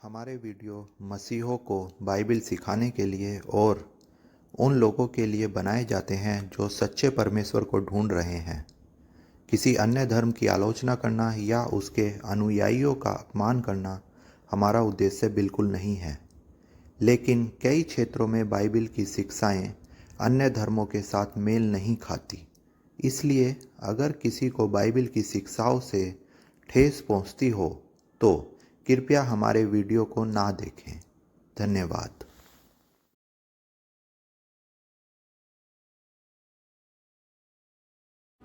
हमारे वीडियो मसीहों को बाइबिल सिखाने के लिए और उन लोगों के लिए बनाए जाते हैं जो सच्चे परमेश्वर को ढूंढ रहे हैं। किसी अन्य धर्म की आलोचना करना या उसके अनुयायियों का अपमान करना हमारा उद्देश्य बिल्कुल नहीं है, लेकिन कई क्षेत्रों में बाइबिल की शिक्षाएं अन्य धर्मों के साथ मेल नहीं खाती। इसलिए अगर किसी को बाइबिल की शिक्षाओं से ठेस पहुंचती हो तो कृपया हमारे वीडियो को ना देखें। धन्यवाद।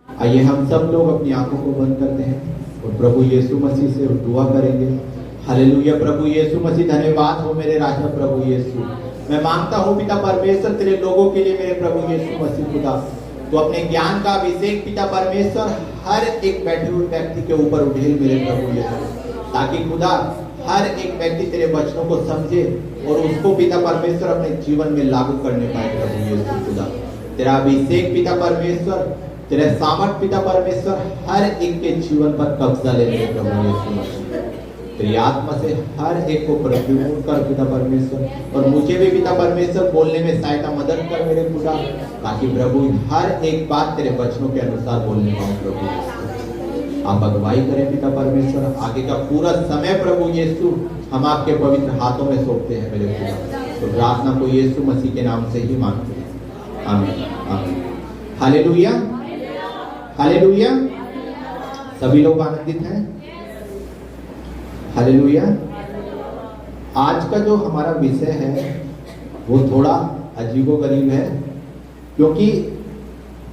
आइए हम सब लोग अपनी आंखों को बंद करते हैं और प्रभु यीशु मसीह से दुआ करेंगे। हालेलुया। प्रभु यीशु मसीह, धन्यवाद हो मेरे राजा प्रभु यीशु। मैं मांगता हूँ पिता परमेश्वर तेरे लोगों के लिए, मेरे प्रभु यीशु मसीह खुदा, तो अपने ज्ञान का अभिषेक पिता परमेश्वर हर एक बैठे हुए व्यक्ति के ऊपर उठेल मेरे प्रभु यीशु, ताकि खुदा हर एक व्यक्ति तेरे वचनों को समझे और उसको पिता परमेश्वर अपने जीवन में लागू करने पाए प्रभु यीशु खुदा। तेरा अभिषेक पिता परमेश्वर, तेरे सामर्थ पिता परमेश्वर हर एक के जीवन पर कब्जा ले ले प्रभु यीशु मसीह। तेरी आत्मा से हर एक को प्रद्युम्न कर पिता परमेश्वर, और मुझे भी पिता परमेश्वर बोलने में सहायता मदद कर मेरे खुदा, ताकि प्रभु हर एक बात तेरे वचनों के अनुसार बोलने पाऊं प्रभु। आप अगुवाई करें पिता परमेश्वर। आगे का पूरा समय प्रभु यीशु हम आपके पवित्र हाथों में सौंपते हैं मेरे खुदा। तो प्रार्थना को यीशु मसीह के नाम से ही मांगते हैं, आमीन आमीन। Hallelujah hallelujah. सभी लोग आनंदित हैं? हालेलुया। आज का जो हमारा विषय है वो थोड़ा अजीबोगरीब है, क्योंकि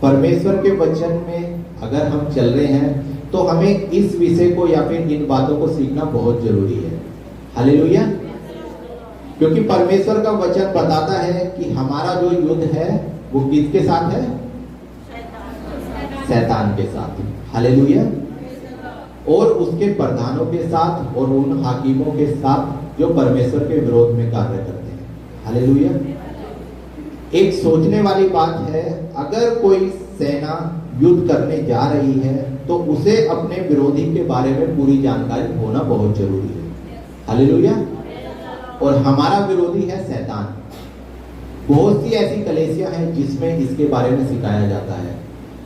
परमेश्वर के वचन में अगर हम चल रहे हैं तो हमें इस विषय को या फिर इन बातों को सीखना बहुत जरूरी है। हालेलुया। क्योंकि परमेश्वर का वचन बताता है कि हमारा जो युद्ध है वो किसके साथ है? शैतान के साथ। हालेलुया। और उसके प्रधानों के साथ और उन हाकिमों के साथ जो परमेश्वर के विरोध में कार्य करते हैं। हालेलुया। एक सोचने वाली बात है, अगर कोई सेना युद्ध करने जा रही है तो उसे अपने विरोधी के बारे में पूरी जानकारी होना बहुत जरूरी है। हालेलुया। और हमारा विरोधी है शैतान। बहुत सी ऐसी कलीसियां हैं जिसमें इसके बारे में सिखाया जाता है,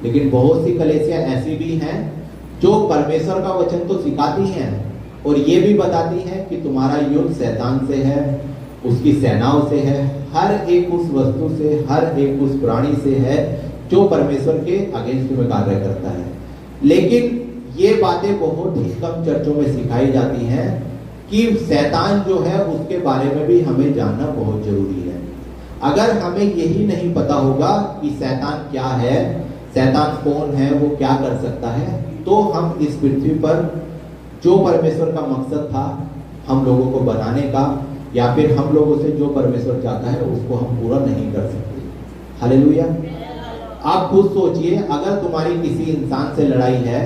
लेकिन बहुत सी कलीसियां ऐसी भी हैं जो परमेश्वर का वचन तो सिखाती हैं और ये भी बताती हैं कि तुम्हारा युद्ध शैतान से है, उसकी सेनाओं से है, हर एक उस वस्तु से, हर एक उस प्राणी से है जो परमेश्वर के अगेंस्ट में कार्य करता है। लेकिन ये बातें बहुत ही कम चर्चों में सिखाई जाती हैं कि शैतान जो है उसके बारे में भी हमें जानना बहुत जरूरी है। अगर हमें यही नहीं पता होगा कि शैतान क्या है, शैतान कौन है, वो क्या कर सकता है, तो हम इस पृथ्वी पर जो परमेश्वर का मकसद था हम लोगों को बनाने का, या फिर हम लोगों से जो परमेश्वर चाहता है उसको हम पूरा नहीं कर सकते। हालेलुया। आप खुद सोचिए, अगर तुम्हारी किसी इंसान से लड़ाई है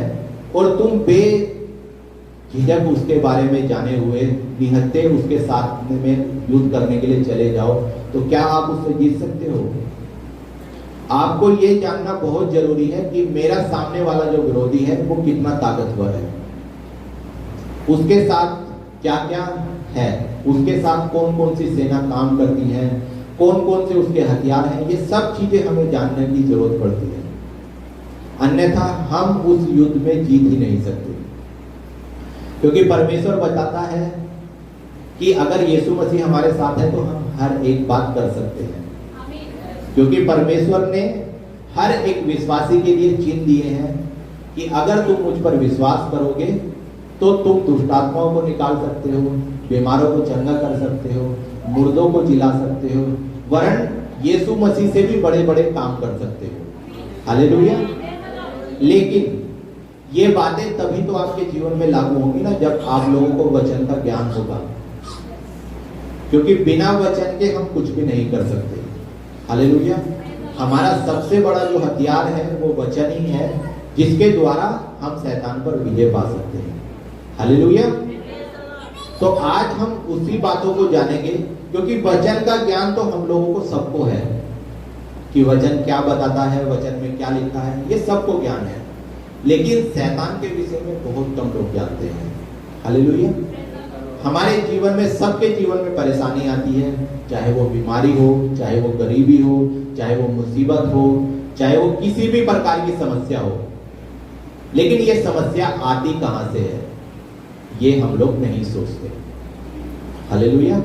और तुम बेझिझक उसके बारे में जाने हुए निहत्थे उसके साथ में युद्ध करने के लिए चले जाओ, तो क्या आप उससे जीत सकते हो? आपको ये जानना बहुत जरूरी है कि मेरा सामने वाला जो विरोधी है वो कितना ताकतवर है, उसके साथ क्या क्या है, उसके साथ कौन कौन सी सेना काम करती है, कौन कौन से उसके हथियार हैं, ये सब चीजें हमें जानने की जरूरत पड़ती है। अन्यथा हम उस युद्ध में जीत ही नहीं सकते, क्योंकि परमेश्वर बताता है कि अगर यीशु मसीह हमारे साथ है तो हम हर एक बात कर सकते हैं, क्योंकि परमेश्वर ने हर एक विश्वासी के लिए चिन्ह दिए हैं कि अगर तुम मुझ पर विश्वास करोगे तो तुम दुष्टात्माओं को निकाल सकते हो, बीमारों को चंगा कर सकते हो, मुर्दों को जिला सकते हो, वरन यीशु मसीह से भी बड़े बड़े काम कर सकते हो। हालेलुया। लेकिन ये बातें तभी तो आपके जीवन में लागू होंगी ना जब आप लोगों को वचन का ज्ञान होगा, क्योंकि बिना वचन के हम कुछ भी नहीं कर सकते। हालेलुया। हमारा सबसे बड़ा जो हथियार है वो वचन ही है, जिसके द्वारा हम शैतान पर विजय पा सकते हैं। हालेलुया। तो आज हम उसी बातों को जानेंगे, क्योंकि वचन का ज्ञान तो हम लोगों को सबको है कि वचन क्या बताता है, वचन में क्या लिखा है, ये सबको ज्ञान है, लेकिन शैतान के विषय में बहुत कम लोग जानते हैं। हालेलुया। हमारे जीवन में, सबके जीवन में परेशानी आती है, चाहे वो बीमारी हो, चाहे वो गरीबी हो, चाहे वो मुसीबत हो, चाहे वो किसी भी प्रकार की समस्या हो। लेकिन ये समस्या आती कहां से है, ये हम लोग नहीं सोचते। हालेलुया।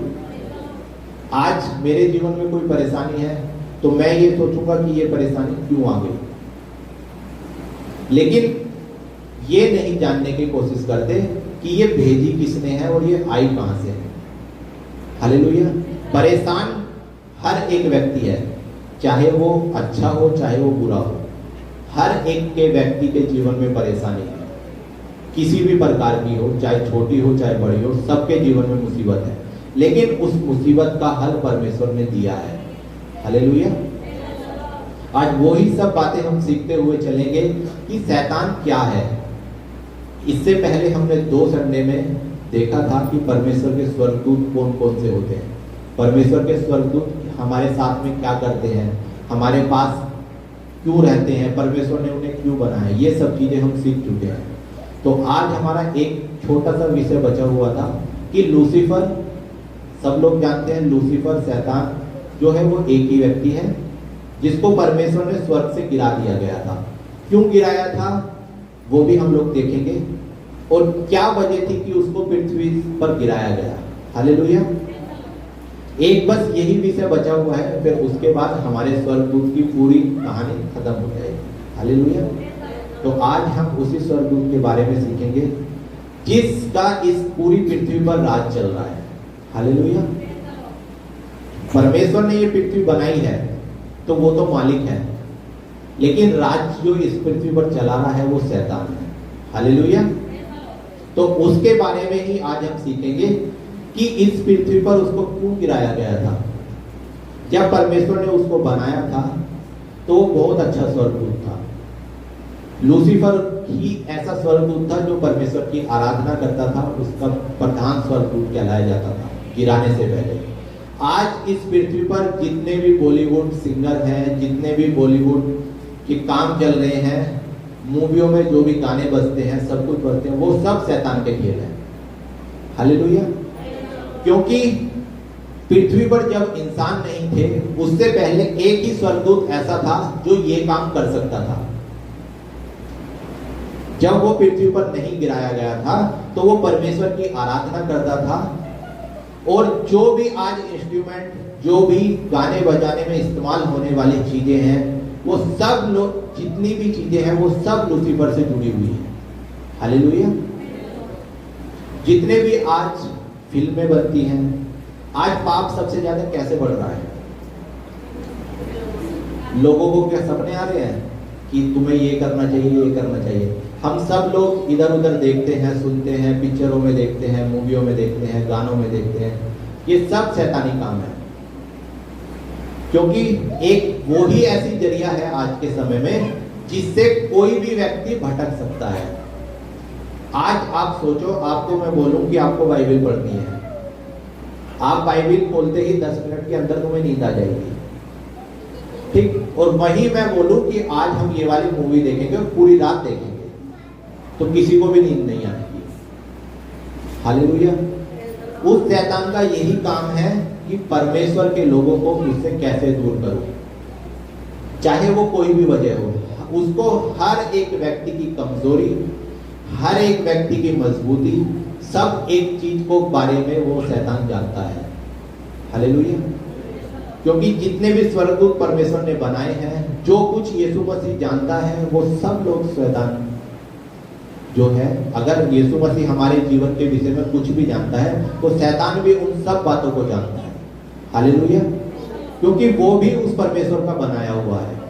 आज मेरे जीवन में कोई परेशानी है तो मैं ये सोचूंगा कि ये परेशानी क्यों आ गई, लेकिन ये नहीं जानने की कोशिश करते कि ये भेजी किसने है और ये आई कहां से है। हालेलुया। परेशान हर एक व्यक्ति है, चाहे वो अच्छा हो चाहे वो बुरा हो। हर एक के व्यक्ति के जीवन में परेशानी है, किसी भी प्रकार की हो, चाहे छोटी हो चाहे बड़ी हो, सबके जीवन में मुसीबत है। लेकिन उस मुसीबत का हल परमेश्वर ने दिया है। हालेलुया। आज वही सब बातें हम सीखते हुए चलेंगे कि शैतान क्या है। इससे पहले हमने 2 संडे में देखा था कि परमेश्वर के स्वर्गदूत कौन कौन से होते हैं, परमेश्वर के स्वर्गदूत हमारे साथ में क्या करते हैं, हमारे पास क्यों रहते हैं, परमेश्वर ने उन्हें क्यों बनाया, ये सब चीजें हम सीख चुके हैं। तो आज हमारा एक छोटा सा विषय बचा हुआ था कि लूसीफर, सब लोग जानते हैं लूसीफर शैतान जो है वो एक ही व्यक्ति है जिसको परमेश्वर ने स्वर्ग से गिरा दिया गया था। क्यों गिराया था वो भी हम लोग देखेंगे, और क्या वजह थी कि उसको पृथ्वी पर गिराया गया। हालेलुया। एक बस यही विषय बचा हुआ है, फिर उसके बाद हमारे स्वर्गदूत की पूरी कहानी खत्म हो जाएगी। हालेलुया। तो आज हम उसी स्वर्गदूत के बारे में सीखेंगे जिसका इस पूरी पृथ्वी पर राज चल रहा है। हालेलुया। परमेश्वर ने ये पृथ्वी बनाई है तो वो तो मालिक है, लेकिन राज जो इस पृथ्वी पर चला रहा है वो शैतान है। हालेलुया। तो उसके बारे में ही आज हम सीखेंगे कि इस पृथ्वी पर उसको क्यों गिराया गया था। जब परमेश्वर ने उसको बनाया था तो वो बहुत अच्छा स्वर्गदूत था। लूसीफर ही ऐसा स्वर्गदूत था जो परमेश्वर की आराधना करता था, उसका प्रधान स्वर्गदूत कहलाया जाता था गिराने से पहले। आज इस पृथ्वी पर जितने भी बॉलीवुड सिंगर हैं, जितने भी बॉलीवुड के काम चल रहे हैं, मूवियों में जो भी गाने बजते हैं, सब कुछ बजते हैं, वो सब शैतान के खेल हैं। हालेलुया। क्योंकि पृथ्वी पर जब इंसान नहीं थे उससे पहले एक ही स्वर्गदूत ऐसा था जो ये काम कर सकता था। जब वो पृथ्वी पर नहीं गिराया गया था तो वो परमेश्वर की आराधना करता था, और जो भी आज इंस्ट्रूमेंट, जो भी गाने बजाने में इस्तेमाल होने वाली चीजें हैं, वो सब लोग, जितनी भी चीजें हैं वो सब लूसीफर से जुड़ी हुई है। हालेलुया। जितने भी आज फिल्में बनती हैं, आज पाप सबसे ज्यादा कैसे बढ़ रहा है? लोगों को क्या सपने आ रहे हैं कि तुम्हें ये करना चाहिए, ये करना चाहिए। हम सब लोग इधर उधर देखते हैं, सुनते हैं, पिक्चरों में देखते हैं, मूवियों में देखते हैं, गानों में देखते हैं, ये सब शैतानी काम है। क्योंकि एक वो ही ऐसी जरिया है आज के समय में जिससे कोई भी व्यक्ति भटक सकता है। आज आप सोचो, आपको मैं बोलूं कि आपको बाइबल पढ़नी है, आप बाइबल खोलते ही 10 मिनट के अंदर तुम्हें नींद आ जाएगी, ठीक। और वही मैं बोलूं कि आज हम ये वाली मूवी देखेंगे और पूरी रात देखेंगे तो किसी को भी नींद नहीं आएगी। हालेलुया। उस शैतान का यही काम है कि परमेश्वर के लोगों को उससे कैसे दूर करो, चाहे वो कोई भी वजह हो। उसको हर एक व्यक्ति की कमजोरी, हर एक व्यक्ति की मजबूती, सब एक चीज को बारे में वो शैतान जानता है। हालेलुया। क्योंकि जितने भी स्वर्गदूत परमेश्वर ने बनाए हैं, जो कुछ यीशु मसीह जानता है, वो सब लोग शैतान जो है, अगर यीशु मसीह हमारे जीवन के विषय में कुछ भी जानता है तो शैतान भी उन सब बातों को जानता है। हालेलुया। क्योंकि वो भी उस परमेश्वर का बनाया हुआ है।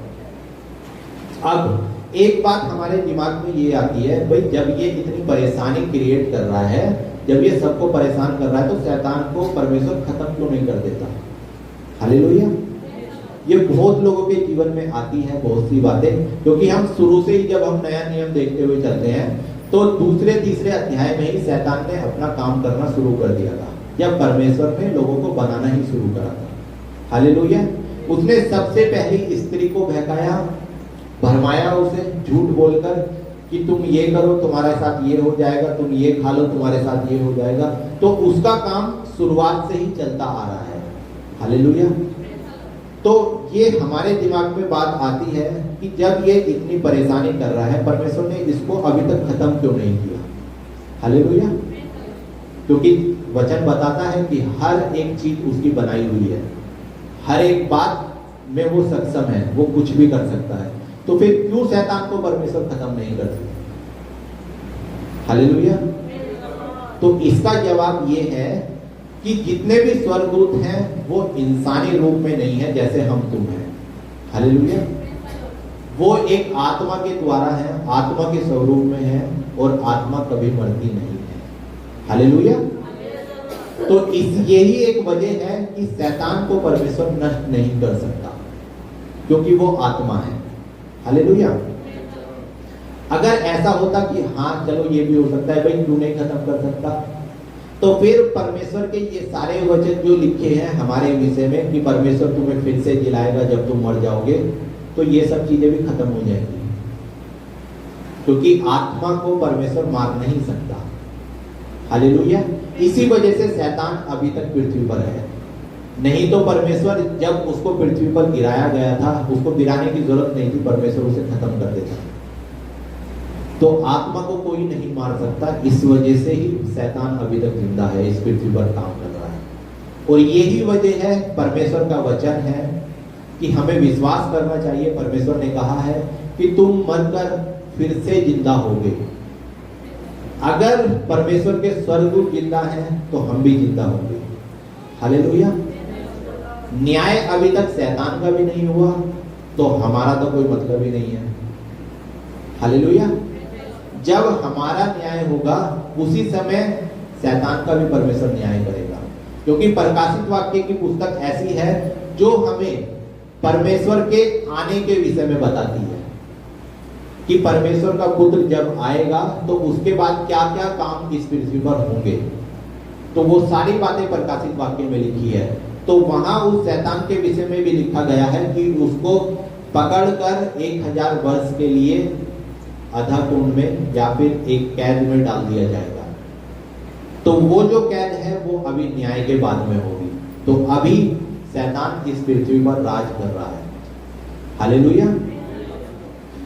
अब एक बात हमारे दिमाग में ये आती है, भाई जब ये इतनी परेशानी क्रिएट कर रहा है, जब ये सबको परेशान कर रहा है, तो शैतान को परमेश्वर खत्म क्यों नहीं कर देता? हालेलुया। ये बहुत लोगों के जीवन में आती है बहुत सी बातें, क्योंकि हम शुरू से ही जब हम नया नियम देखते हुए चलते हैं तो दूसरे तीसरे अध्याय में ही शैतान ने अपना काम करना शुरू कर दिया था, जब परमेश्वर ने लोगों को बनाना ही शुरू करा था। हालेलुया। उसने सबसे पहली स्त्री को बहकाया, भरमाया उसे झूठ बोलकर कि तुम ये करो तुम्हारे साथ ये हो जाएगा, तुम ये खा लो तुम्हारे साथ ये हो जाएगा, तो उसका काम शुरुआत से ही चलता आ रहा है। हालेलुया। तो ये हमारे दिमाग में बात आती है कि जब ये इतनी परेशानी कर रहा है, परमेश्वर ने इसको अभी तक खत्म क्यों नहीं किया? हालेलुया। क्योंकि वचन बताता है कि हर एक चीज उसकी बनाई हुई है, हर एक बात में वो सक्षम है, वो कुछ भी कर सकता है। तो फिर क्यों शैतान को परमेश्वर खत्म नहीं कर सकता? हालेलुया। तो इसका जवाब ये है कि जितने भी स्वर्गदूत हैं वो इंसानी रूप में नहीं है जैसे हम तुम हैं। हालेलुया। वो एक आत्मा के द्वारा है, आत्मा के स्वरूप में है, और आत्मा कभी मरती नहीं है। हालेलुया। तो यही एक वजह है कि शैतान को परमेश्वर नष्ट नहीं कर सकता, क्योंकि वो आत्मा है। हालेलुया। अगर ऐसा होता कि हाँ चलो ये भी हो सकता है, भाई क्यों नहीं खत्म कर सकता, तो फिर परमेश्वर के ये सारे वचन जो लिखे हैं हमारे विषय में कि परमेश्वर तुम्हें फिर से जिलाएगा जब तुम मर जाओगे, तो ये सब चीजें भी खत्म हो जाएंगी, क्योंकि आत्मा को परमेश्वर मार नहीं सकता। हालेलुया। इसी वजह से शैतान अभी तक पृथ्वी पर है। नहीं तो परमेश्वर जब उसको पृथ्वी पर गिराया गया था, उसको गिराने की जरूरत नहीं थी, परमेश्वर उसे खत्म कर देता। तो आत्मा को कोई नहीं मार सकता, इस वजह से ही शैतान अभी तक जिंदा है, इस पृथ्वी पर काम कर रहा है। और यही वजह है, परमेश्वर का वचन है कि हमें विश्वास करना चाहिए। परमेश्वर ने कहा है कि तुम मरकर फिर से जिंदा होगे। अगर परमेश्वर के स्वर्गदूत जिंदा हैं तो हम भी जिंदा होंगे। हालेलुया। न्याय अभी तक शैतान का भी नहीं हुआ, तो हमारा तो कोई मतलब ही नहीं है। हालेलुया। जब हमारा न्याय होगा उसी समय शैतान का भी परमेश्वर न्याय करेगा, क्योंकि प्रकाशित वाक्य की पुस्तक ऐसी है जो हमें परमेश्वर के आने के विषय में बताती है कि परमेश्वर का पुत्र जब आएगा तो उसके बाद क्या क्या काम इस पृथ्वी पर होंगे। तो वो सारी बातें प्रकाशित वाक्य में लिखी है। तो वहां उस शैतान के विषय में भी लिखा गया है कि उसको पकड़कर 1000 वर्ष के लिए अधा कुंड में या फिर एक कैद में डाल दिया जाएगा। तो वो जो कैद है वो अभी न्याय के बाद में होगी। तो अभी शैतान इस पृथ्वी पर राज कर रहा है। हालेलुया।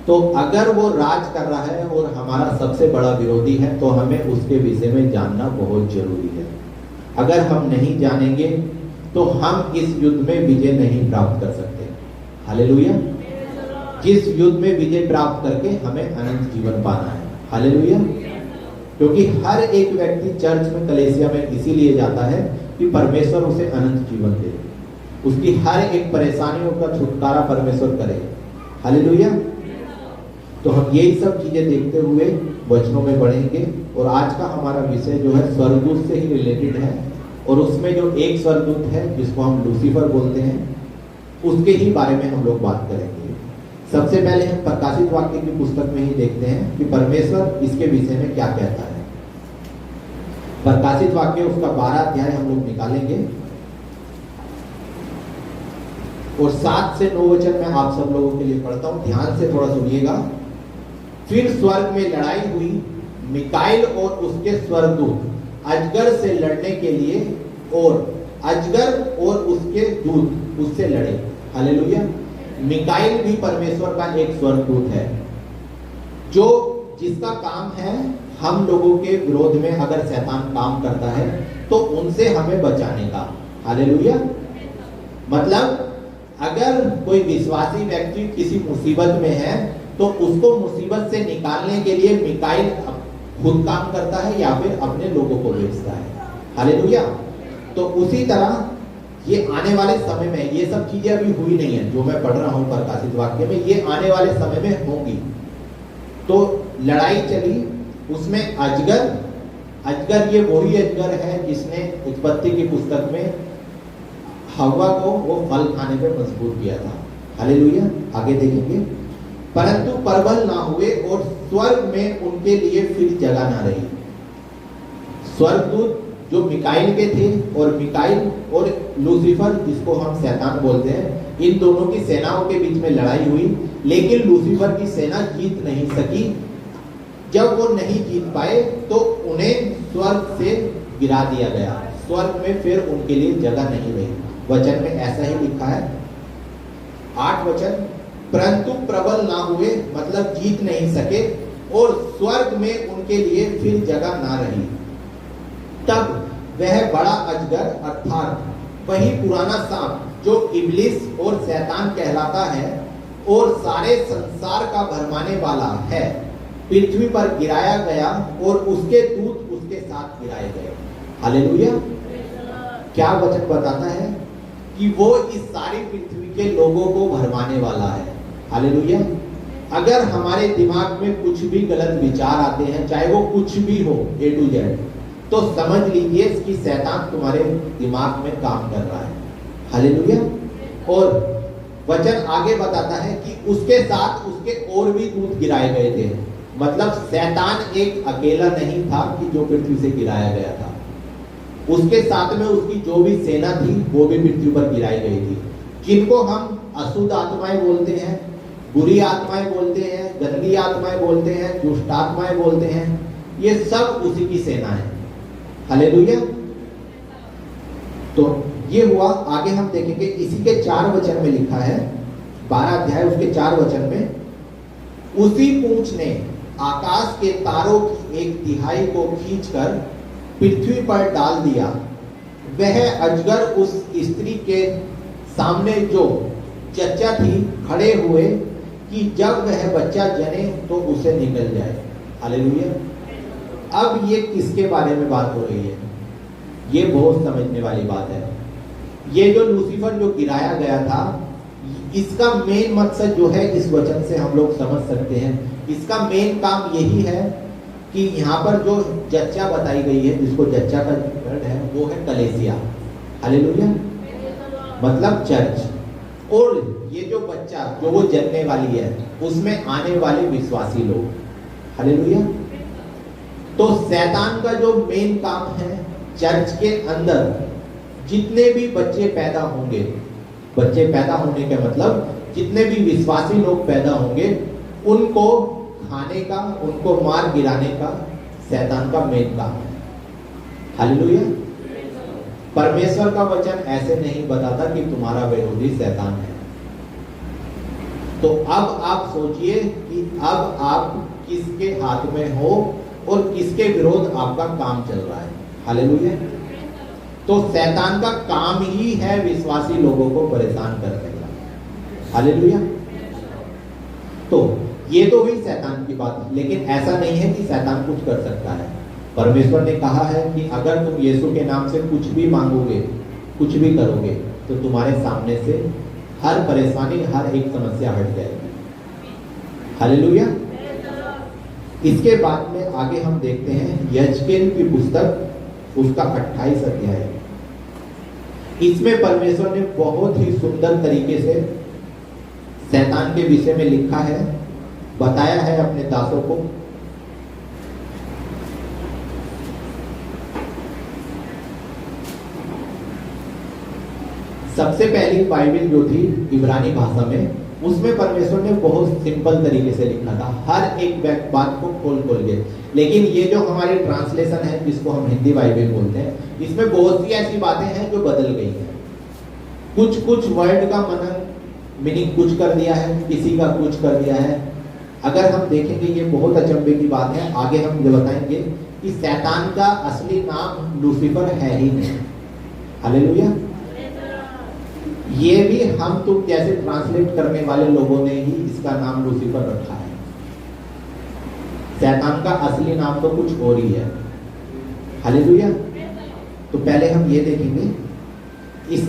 तो अगर वो राज कर रहा है और हमारा सबसे बड़ा विरोधी है, तो हमें उसके विषय में जानना बहुत जरूरी है। अगर हम नहीं जानेंगे तो हम इस युद्ध में विजय नहीं प्राप्त कर सकते। हालेलुया। जिस युद्ध में विजय प्राप्त करके हमें अनंत जीवन पाना है। हालेलुया। क्योंकि हर एक व्यक्ति चर्च में, कलीसिया में इसीलिए जाता है कि परमेश्वर उसे अनंत जीवन दे, उसकी हर एक परेशानियों का छुटकारा परमेश्वर करे। हालेलुया। तो हम यही सब चीजें देखते हुए वचनों में बढ़ेंगे। और आज का हमारा विषय जो है स्वर्गदूत से ही रिलेटेड है, और उसमें जो एक स्वर्गदूत है जिसको हम लूसीफर बोलते हैं, उसके ही बारे में हम लोग बात करेंगे। सबसे पहले हम प्रकाशित वाक्य की पुस्तक में ही देखते हैं कि परमेश्वर इसके विषय में क्या कहता है। प्रकाशित वाक्य उसका 12 अध्याय हम लोग निकालेंगे, और 7 से 9 वचन मैं आप सब लोगों के लिए पढ़ता हूं, ध्यान से थोड़ा सुनिएगा। फिर स्वर्ग में लड़ाई हुई, मिकाइल और उसके स्वर्गदूत अजगर से लड़ने के लिए, और अजगर और उसके दूत उससे लड़े। हालेलुया। मिकाइल भी परमेश्वर का एक स्वर्गदूत है, जो जिसका काम है हम लोगों के विरोध में अगर शैतान काम करता है तो उनसे हमें बचाने का। हालेलुया। मतलब अगर कोई विश्वासी व्यक्ति किसी मुसीबत में है तो उसको मुसीबत से निकालने के लिए मिकाइल खुद काम करता है या फिर अपने लोगों को भेजता है। हालेलुया। तो उसी तरह ये आने वाले समय में, ये सब चीजें अभी हुई नहीं है जो मैं पढ़ रहा हूं प्रकाशित वाक्य में, ये आने वाले समय में होंगी। तो लड़ाई चली, उसमें अजगर ये वही अजगर है जिसने उत्पत्ति की पुस्तक में हव्वा को वो फल खाने पे मजबूर किया था। हालेलुया। आगे देखेंगे। परंतु प्रबल ना हुए और स्वर्ग में उनके लिए फिर जगह ना रही। स्वर्गदूत जो मिकाइल के थे, और मिकाइल और लूसीफर जिसको हम शैतान बोलते हैं, इन दोनों की सेनाओं के बीच में लड़ाई हुई, लेकिन लूसीफर की सेना जीत नहीं सकी। जब वो नहीं जीत पाए तो उन्हें स्वर्ग से गिरा दिया गया, स्वर्ग में फिर उनके लिए जगह नहीं रही। वचन में ऐसा ही लिखा है, 8 वचन, परंतु प्रबल ना हुए, मतलब जीत नहीं सके, और स्वर्ग में उनके लिए फिर जगह ना रही। तब वह बड़ा अजगर अर्थात वही पुराना सांप जो इब्लिस और शैतान कहलाता है और सारे संसार का भरमाने वाला है, पृथ्वी पर गिराया गया और उसके दूत उसके साथ गिराए गए। हालेलुया। क्या वचन बताता है कि वो इस सारी पृथ्वी के लोगों को भरमाने वाला है। हालेलुया। अगर हमारे दिमाग में कुछ भी गलत विचार आते हैं, चाहे वो कुछ भी हो, A to Z, तो समझ लीजिए कि शैतान तुम्हारे दिमाग में काम कर रहा है। हालेलुया। और वचन आगे बताता है कि उसके साथ उसके और भी दूत गिराए गए थे, मतलब शैतान एक अकेला नहीं था कि जो पृथ्वी से गिराया गया था, उसके साथ में उसकी जो भी सेना थी वो भी पृथ्वी पर गिराई गई थी, जिनको हम अशुद्ध आत्माएं बोलते हैं, बुरी आत्माएं बोलते हैं, गंदी आत्माएं बोलते हैं, दुष्ट आत्माएं बोलते हैं, ये सब उसी की सेना है। हालेलुया। तो ये हुआ। आगे हम देखेंगे, इसी के 4 वचन में लिखा है, 12 अध्याय उसके 4 वचन में, उसी पूंछ ने आकाश के तारों की 1/3 को खींचकर पृथ्वी पर डाल दिया। वह अजगर उस स्त्री के सामने जो जच्चा थी खड़े हुए कि जब वह बच्चा जने तो उसे निकल जाए। हालेलुया। अब ये किसके बारे में बात हो रही है? ये बहुत समझने वाली बात है। ये जो लूसीफर जो गिराया गया था, इसका मेन मकसद जो है इस वचन से हम लोग समझ सकते हैं, इसका मेन काम यही है कि यहाँ पर जो जच्चा बताई गई है, जिसको जच्चा का वर्ड है, वो है कलेसिया। हालेलुया। मतलब चर्च। और ये जो बच्चा जो वो जन्मने वाली है, उसमें आने वाले विश्वासी लोग। हालेलुया। तो शैतान का जो मेन काम है, चर्च के अंदर जितने भी बच्चे पैदा होंगे, बच्चे पैदा होने का मतलब जितने भी विश्वासी लोग पैदा होंगे, उनको खाने का, उनको मार गिराने का शैतान का मेन काम है। हालेलुया। परमेश्वर का वचन ऐसे नहीं बताता कि तुम्हारा विरोधी शैतान है। तो अब आप सोचिए कि अब आप किसके हाथ में हो और किसके विरोध आपका काम चल रहा है। हालेलुया। तो शैतान का काम ही है विश्वासी लोगों को परेशान करने का। हालेलुया। तो ये तो हुई शैतान की बात, लेकिन ऐसा नहीं है कि शैतान कुछ कर सकता है। परमेश्वर ने कहा है कि अगर तुम यीशु के नाम से कुछ भी मांगोगे, कुछ भी करोगे, तो तुम्हारे सामने से हर परेशानी, हर एक समस्या हट जाएगी। हालेलुया। इसके बाद में आगे हम देखते हैं यजकेल की पुस्तक, उसका 28 अध्याय। इसमें परमेश्वर ने बहुत ही सुंदर तरीके से शैतान के विषय में लिखा है, बताया है अपने दासों को। सबसे पहली बाइबल जो थी इब्रानी भाषा में, उसमें परमेश्वर ने बहुत सिंपल तरीके से लिखा था, हर एक बात को खोल खोल के। लेकिन ये जो हमारी ट्रांसलेशन है, जिसको हम हिंदी बाइबल बोलते हैं, इसमें बहुत सी ऐसी बातें हैं जो बदल गई हैं। कुछ वर्ड का मीनिंग कुछ कर दिया है, किसी का कुछ कर दिया है। अगर हम देखेंगे, ये बहुत अचंभे की बात है। आगे हम ये बताएंगे कि शैतान का असली नाम लूसीफर है ही नहीं। हालेलुया। ये भी हम तुम जैसे ट्रांसलेट करने वाले लोगों ने ही इसका नाम लूसीफर रखा है। शैतान का असली नाम तो कुछ और ही है। हालेलुया। तो पहले हम ये देखेंगे, इस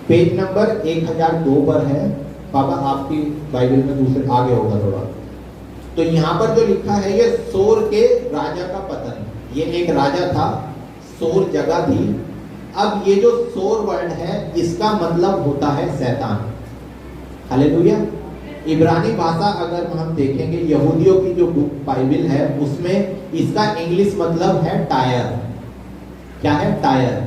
पेज नंबर 1002 पर है। पापा आपकी बाइबल में दूसरे आगे होगा थोड़ा। तो यहाँ पर जो लिखा है, ये सोर के राजा का पतन। ये एक राजा था, सोर जगह थी। अब ये जो सोर वर्ड है, इसका मतलब होता है शैतान। हालेलुया। इब्रानी भाषा अगर हम देखेंगे, यहूदियों की जो बुक बाइबल है, उसमें इसका इंग्लिश मतलब है टायर। क्या है? टायर,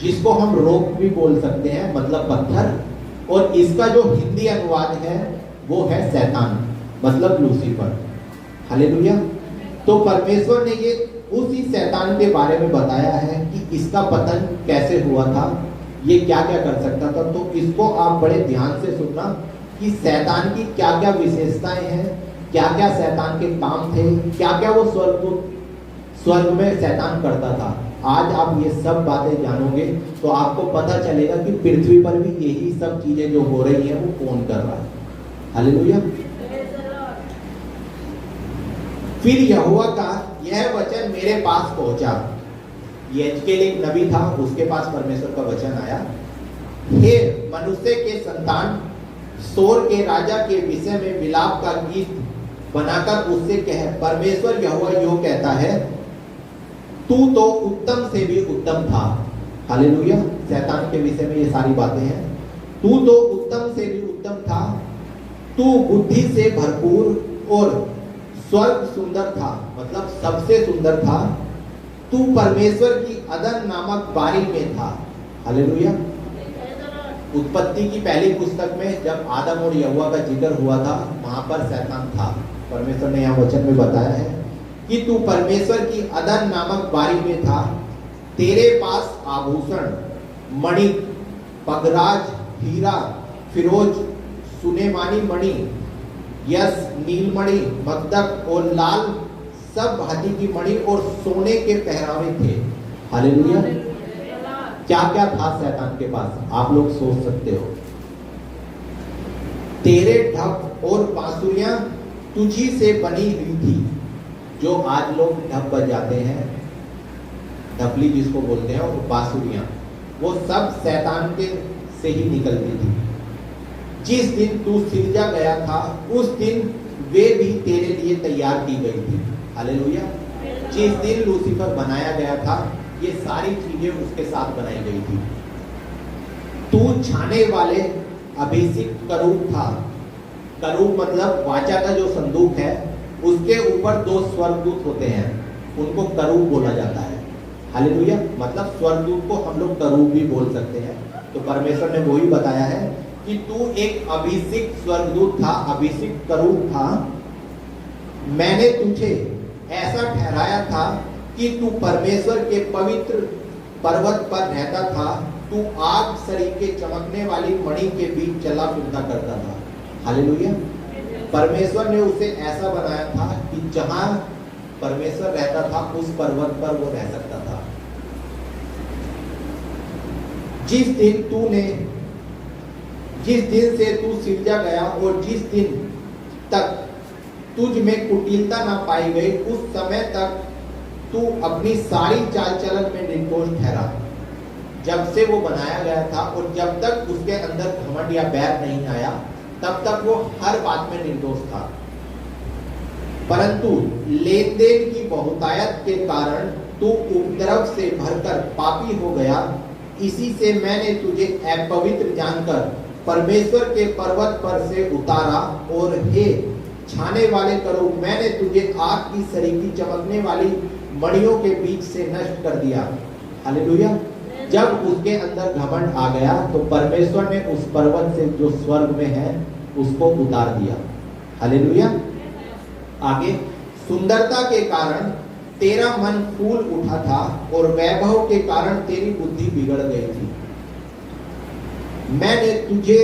जिसको हम रोक भी बोल सकते हैं, मतलब पत्थर। और इसका जो हिंदी अनुवाद है वो है शैतान, मतलब लूसीफर। हालेलुया। तो परमेश्वर ने ये उसी शैतान के बारे में बताया है कि इसका पतन कैसे हुआ था, ये क्या क्या कर सकता था। तो इसको आप बड़े ध्यान से सुनना कि शैतान की क्या क्या विशेषताएं हैं, क्या क्या शैतान के काम थे, क्या क्या वो स्वर्ग में शैतान करता था। आज आप ये सब बातें जानोगे तो आपको पता चलेगा कि पृथ्वी पर भी यही सब चीजें जो हो रही हैं वो कौन कर रहा है। हालेलुया। फिर यहोवा का यह वचन मेरे पास पहुंचा। यजकेल एक नबी था, उसके पास परमेश्वर का वचन आया, हे मनुष्य के संतान, सोर के राजा के विषय में विलाप का गीत बनाकर उससे कह, परमेश्वर यहोवा यो कहता है, तू तो उत्तम से भी उत्तम था। हालेलुया। शैतान के विषय में ये सारी बातें हैं। तू तो उत्तम से भी उत्तम था, तू बुद्धि से भरपूर और स्वर्ग सुंदर था, मतलब सबसे सुंदर था। तू परमेश्वर की अदन नामक बारी में था। हालेलुया। उत्पत्ति की पहली पुस्तक में जब आदम और यहोवा का जिक्र हुआ था, वहां पर शैतान था। परमेश्वर ने यहाँ वचन में बताया है कि तू परमेश्वर की अदन नामक बारी में था। तेरे पास आभूषण, मणि, पगराज, हीरा, फिरोज, सुनेमानी मणि, यस, नीलमणि, मगदक और लाल सब भांति की मणि और सोने के पहरावे थे। हालेलुया। क्या क्या था शैतान के पास, आप लोग सोच सकते हो। तेरे ढप और बांसुरियां तुझी से बनी हुई थी। जो आज लोग ढप बजाते हैं, ढपली जिसको बोलते हैं, और बांसुरियां, वो सब शैतान के से ही निकलती थी। जिस दिन तू सिरजा गया था उस दिन वे भी तेरे लिए तैयार की गई थी। हालेलुया। जिस दिन लूसीफर बनाया गया था, ये सारी चीजें उसके साथ बनाई गई थी। तू छाने वाले अभिषिक्त करूब था। करूब मतलब वाचा का जो संदूक है, उसके ऊपर 2 स्वर्गदूत होते हैं, उनको करूब बोला जाता है। हालेलुया। मतलब स्वर्गदूत को हम लोग करूब भी बोल सकते हैं। तो परमेश्वर ने वही बताया है कि तू एक अभिषिक्त स्वर्गदूत था, अभिषिक्त करूब था। मैंने तुझे ऐसा ठहराया था कि तू परमेश्वर के पवित्र पर्वत पर रहता था। तू आग सरीखे चमकने वाली मणि के बीच चला फिरता करता था। हालेलुया। परमेश्वर ने उसे ऐसा बनाया था कि जहां परमेश्वर रहता था उस पर्वत पर वो रह सकता था। जिस दिन से तू सिरजा गया और जिस दिन तक तुझ में कुटिलता ना पाई गई, उस समय तक तू अपनी सारी चाल चलन में निर्दोष ठहरा। जब से वो बनाया गया था और जब तक उसके अंदर घमंड या बैर नहीं आया, तब तक वो हर बात में निर्दोष था। परंतु लेन देन की बहुतायत के कारण तू उपद्रव से भरकर पापी हो गया। इसी से मैंने तुझे अपवित्र जानकर परमेश्वर के पर्वत पर से उतारा, और हे छाने वाले करूब, मैंने तुझे आग की सरीखी चमकने वाली मणियों के बीच से नष्ट कर दिया। हालेलुया। जब उसके अंदर घमंड आ गया तो परमेश्वर ने उस पर्वत से जो स्वर्ग में है उसको उतार दिया। हालेलुया। आगे, सुंदरता के कारण तेरा मन फूल उठा था और वैभव के कारण तेरी बुद्धि बिगड़ गई थी। मैंने तुझे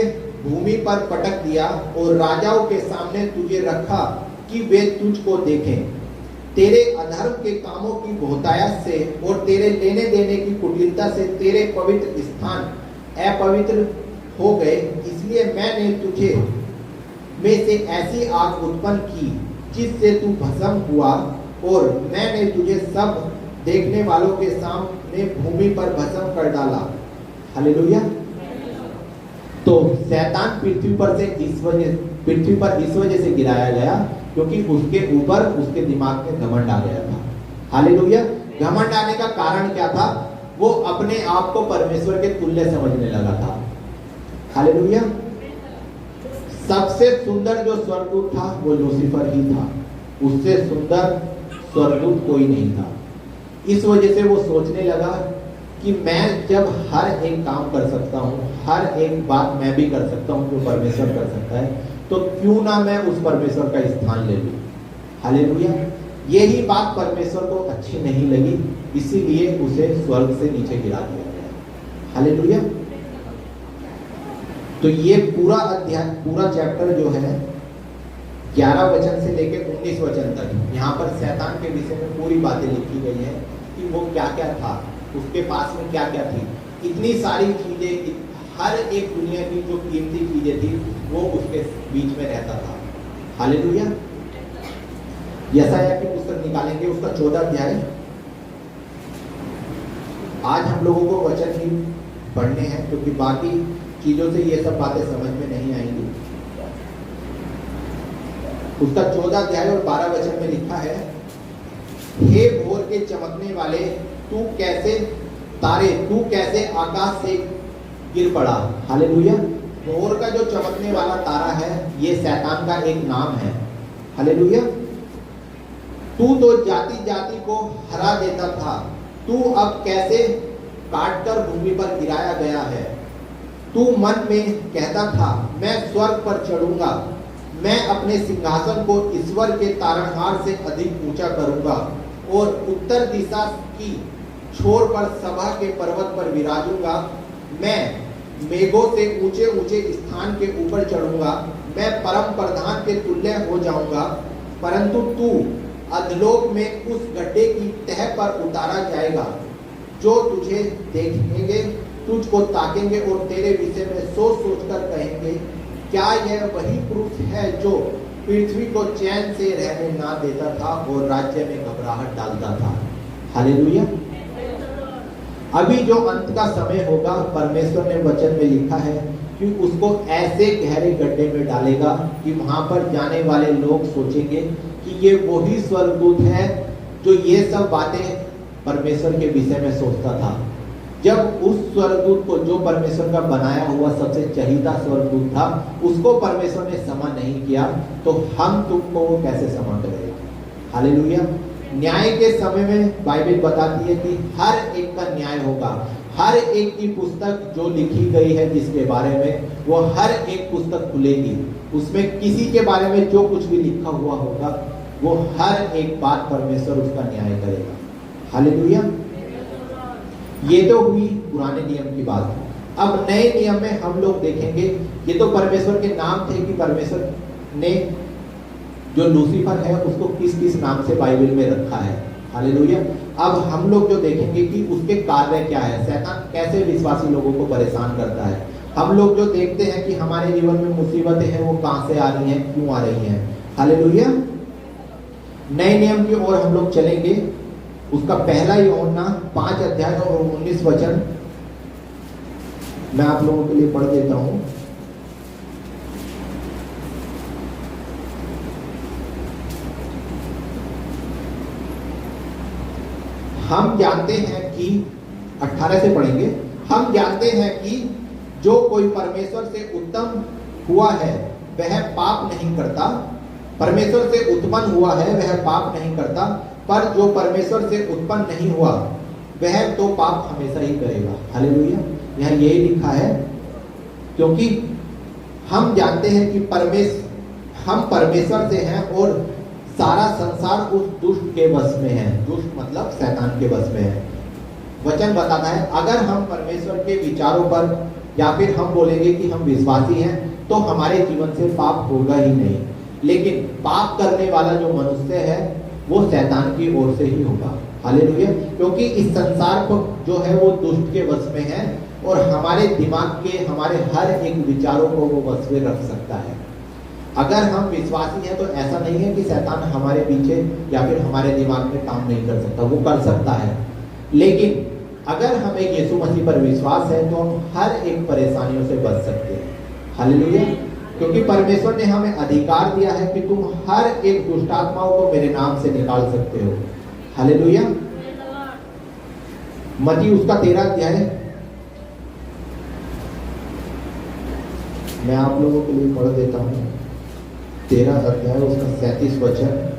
भूमि पर पटक दिया और राजाओं के सामने तुझे रखा कि वे तुझको देखें। तेरे अधर्म के कामों की बहुतायत से और तेरे लेने देने की कुटिलता से तेरे पवित्र स्थान अपवित्र हो गए। इसलिए मैंने तुझे में से ऐसी आग उत्पन्न की जिससे तू भस्म हुआ, और मैंने तुझे सब देखने वालों के सामने भूमि पर भस्म कर डाला। हालेलुया। तो शैतान पृथ्वी पर इस वजह से गिराया गया क्योंकि उसके ऊपर उसके दिमाग में घमंड आ गया था। हालेलुया। घमंड आने का कारण क्या था? वो अपने आप को परमेश्वर के तुल्य समझने लगा था। हालेलुया। सबसे सुंदर जो स्वर्गदूत था वो लूसीफर ही था, उससे सुंदर स्वर्गदूत कोई नहीं था। इस वजह से वो सोचने लगा कि मैं जब हर एक काम कर सकता हूँ, हर एक बात मैं भी कर सकता हूँ जो परमेश्वर कर सकता है, तो क्यों ना मैं उस परमेश्वर का स्थान ले लूं। हालेलुया। यही बात परमेश्वर को अच्छी नहीं लगी, इसीलिए उसे स्वर्ग से नीचे गिरा दिया गया। हालेलुया। तो ये पूरा अध्याय, पूरा चैप्टर जो है 11 वचन से लेकर 19 वचन तक, यहाँ पर शैतान के विषय में पूरी बातें लिखी गई है कि वो क्या क्या था, उसके पास में क्या क्या थी। इतनी सारी चीजें, हर एक दुनिया की जो कीमती चीजें थी वो उसके बीच में रहता था। हालेलुया। यशायाह की पुस्तक निकालेंगे, उसका 14 अध्याय। आज हम लोगों को वचन ही पढ़ने हैं क्योंकि बाकी चीजों से ये सब बातें समझ में नहीं आएंगी। उसका 14 अध्याय और 12 वचन में लिखा है, हे भोर के चमकने वाले, तू कैसे तारे, तू कैसे आकाश से गिर पड़ा। हालेलुया। भोर का जो चमकने वाला तारा है ये शैतान का एक नाम है। हालेलुया। तू तो जाति जाति को हरा देता था, तू अब कैसे काटकर भूमि पर गिराया गया है। तू मन में कहता था, मैं स्वर्ग पर चढ़ूंगा, मैं अपने सिंहासन को ईश्वर के तारणहार से अधिक ऊंचा करूंगा और उत्तर दिशा की छोर पर सभा के पर्वत पर विराजूंगा। मैं मेघों से ऊंचे ऊंचे स्थान के ऊपर चढ़ूंगा, मैं परम प्रधान के तुल्य हो जाऊंगा। परंतु तू अधलोक में उस गड्ढे की तह पर उतारा जाएगा। जो तुझे देखेंगे तुझको ताकेंगे और तेरे विषय में सोच सोच कर कहेंगे, क्या यह वही पुरुष है जो पृथ्वी को चैन से रहने ना देता था और राज्य में घबराहट डालता था। हालेलुया। अभी जो अंत का समय होगा, परमेश्वर ने वचन में लिखा है कि उसको ऐसे गहरे गड्ढे में डालेगा कि वहां पर जाने वाले लोग सोचेंगे कि ये वही स्वर्गदूत है जो ये सब बातें परमेश्वर के विषय में सोचता था। जब उस स्वर्गदूत को, जो परमेश्वर का बनाया हुआ सबसे चहीता स्वर्गदूत था, उसको परमेश्वर ने क्षमा नहीं किया, तो हम तुमको वो कैसे क्षमा करेगा। हालेलुया। न्याय के समय में बाइबल बताती है कि हर एक का न्याय होगा। हर एक की पुस्तक जो लिखी गई है जिसके बारे में, वो हर एक पुस्तक खुलेगी। उसमें किसी के बारे में जो कुछ भी लिखा हुआ होगा, वो हर एक बात परमेश्वर उसका न्याय करेगा। हालेलुया। ये तो हुई पुराने नियम की बात। अब नए नियम में हम लोग देखेंगे, ये तो परमेश्वर के नाम थे कि परमेश्वर ने जो लूसीफर है उसको किस किस नाम से बाइबल में रखा है। हालेलुया। अब हम लोग जो देखेंगे कि उसके कार्य क्या है, शैतान कैसे विश्वासी लोगों को परेशान करता है। हम लोग जो देखते हैं कि हमारे जीवन में मुसीबतें हैं, वो कहां से आ रही हैं, क्यों आ रही हैं। हालेलुया। नए नियम की ओर हम लोग चलेंगे। उसका पहला यूहन्ना 5 अध्याय और 19 वचन मैं आप लोगों के लिए पढ़ देता हूं। हम जानते हैं कि 18 से पढ़ेंगे। हम जानते हैं कि जो कोई परमेश्वर से उत्तम हुआ है वह पाप नहीं करता। परमेश्वर से उत्पन्न हुआ है वह पाप नहीं करता, पर जो परमेश्वर से उत्पन्न नहीं हुआ वह तो पाप हमेशा ही करेगा। हालेलुया। यहाँ यही लिखा है, क्योंकि हम जानते हैं कि हम परमेश्वर से हैं और सारा संसार उस दुष्ट के वश में है। दुष्ट मतलब शैतान के वश में है। वचन बताता है, अगर हम परमेश्वर के विचारों पर या फिर हम बोलेंगे कि हम विश्वासी हैं, तो हमारे जीवन से पाप होगा ही नहीं। लेकिन पाप करने वाला जो मनुष्य है वो शैतान की ओर से ही होगा। हालेलुया। क्योंकि इस संसार को जो है वो दुष्ट के वश में है और हमारे दिमाग के, हमारे हर एक विचारों को वो वश में रख सकता है। अगर हम विश्वासी हैं तो ऐसा नहीं है कि शैतान हमारे पीछे या फिर हमारे दिमाग में काम नहीं कर सकता, वो कर सकता है। लेकिन अगर हमें यीशु मसीह पर विश्वास है तो हम हर एक परेशानियों से बच सकते हैं। हालेलुया। क्योंकि परमेश्वर ने हमें अधिकार दिया है कि तुम हर एक दुष्ट आत्माओं को मेरे नाम से निकाल सकते हो। हालेलुया। मत्ती उसका 13 अध्याय मैं आप लोगों के लिए पढ़ देता हूं। 13 अध्याय उसका 37 वचन।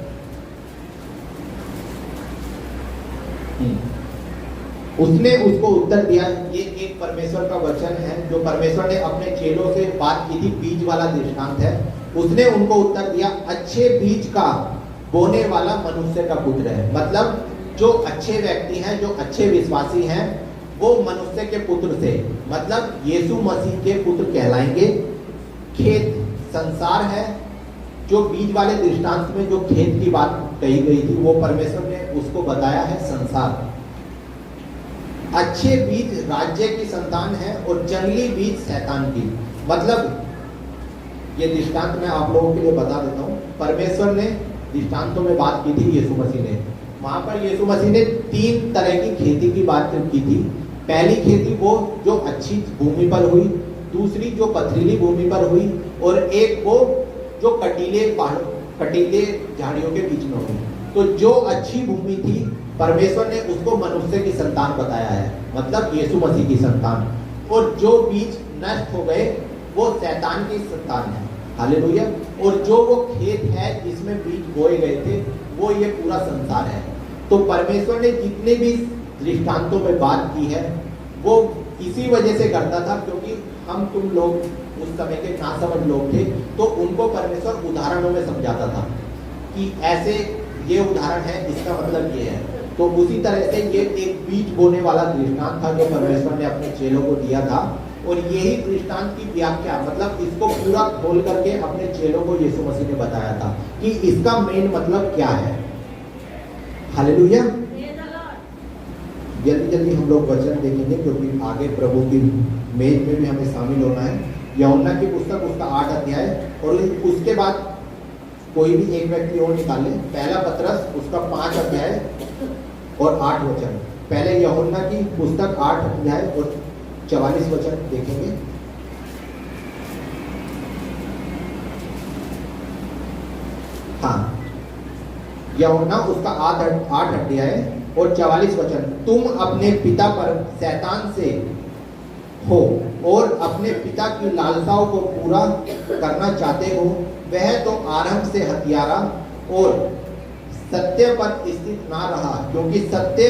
उसने उसको उत्तर दिया, ये एक परमेश्वर का वचन है जो परमेश्वर ने अपने चेलों से बात की थी, बीज वाला दृष्टांत है। उसने उनको उत्तर दिया, अच्छे बीज का बोने वाला मनुष्य का पुत्र है। मतलब जो अच्छे व्यक्ति हैं, जो अच्छे विश्वासी हैं, वो मनुष्य के पुत्र से, मतलब यीशु मसीह के पुत्र कहलाएंगे। खेत संसार है, जो बीज वाले दृष्टांत में जो खेत की बात कही गई थी, वो परमेश्वर ने उसको बताया है संसार। अच्छे बीज राज्य की संतान है और जंगली बीज शैतान की। मतलब ये दृष्टांत मैं आप लोगों के लिए बता देता हूँ। परमेश्वर ने दृष्टांतों में बात की थी, यीशु मसीह ने, वहां पर यीशु मसीह ने 3 तरह की खेती की बात की थी। पहली खेती वो जो अच्छी भूमि पर हुई, दूसरी जो पथरीली भूमि पर हुई, और एक वो जो कटीले झाड़ियों के बीच में हुई। तो जो अच्छी भूमि थी, परमेश्वर ने उसको मनुष्य की संतान बताया है, मतलब यीशु मसीह की संतान। और जो बीज नष्ट हो गए वो शैतान की संतान है। हालेलुया। और जो वो खेत है जिसमें बीज बोए गए थे, वो ये पूरा संसार है। तो परमेश्वर ने जितने भी दृष्टांतों में बात की है, वो इसी वजह से करता था क्योंकि हम तुम लोग उस समय के नासमझ लोग थे, तो उनको परमेश्वर उदाहरणों में समझाता था कि ऐसे ये उदाहरण है, इसका मतलब ये है। तो उसी तरह से ये एक बीज बोने वाला दृष्टांत था जो परमेश्वर ने अपने चेलों को दिया था। और यही दृष्टांत की व्याख्या, मतलब इसको पूरा खोल करके अपने चेलों को यीशु मसीह ने बताया था कि इसका मेन मतलब क्या है। हालेलुया। जल्दी जल्दी हम लोग वचन देखेंगे क्योंकि आगे प्रभु की मेज में भी हमें शामिल होना है। यूहन्ना की पुस्तक उसका 8 अध्याय, और उसके बाद कोई भी एक व्यक्ति और निकाले, पहला पतरस उसका 5 अध्याय और 8 वचन। पहले यूहन्ना की पुस्तक 8 अध्याय और 44 वचन देखेंगे। हाँ, यूहन्ना उसका 8 अध्याय और 44 वचन। तुम अपने पिता पर शैतान से हो और अपने पिता की लालसाओं को पूरा करना चाहते हो। वह तो आरंभ से हत्यारा और सत्य पर स्थित ना रहा, क्योंकि सत्य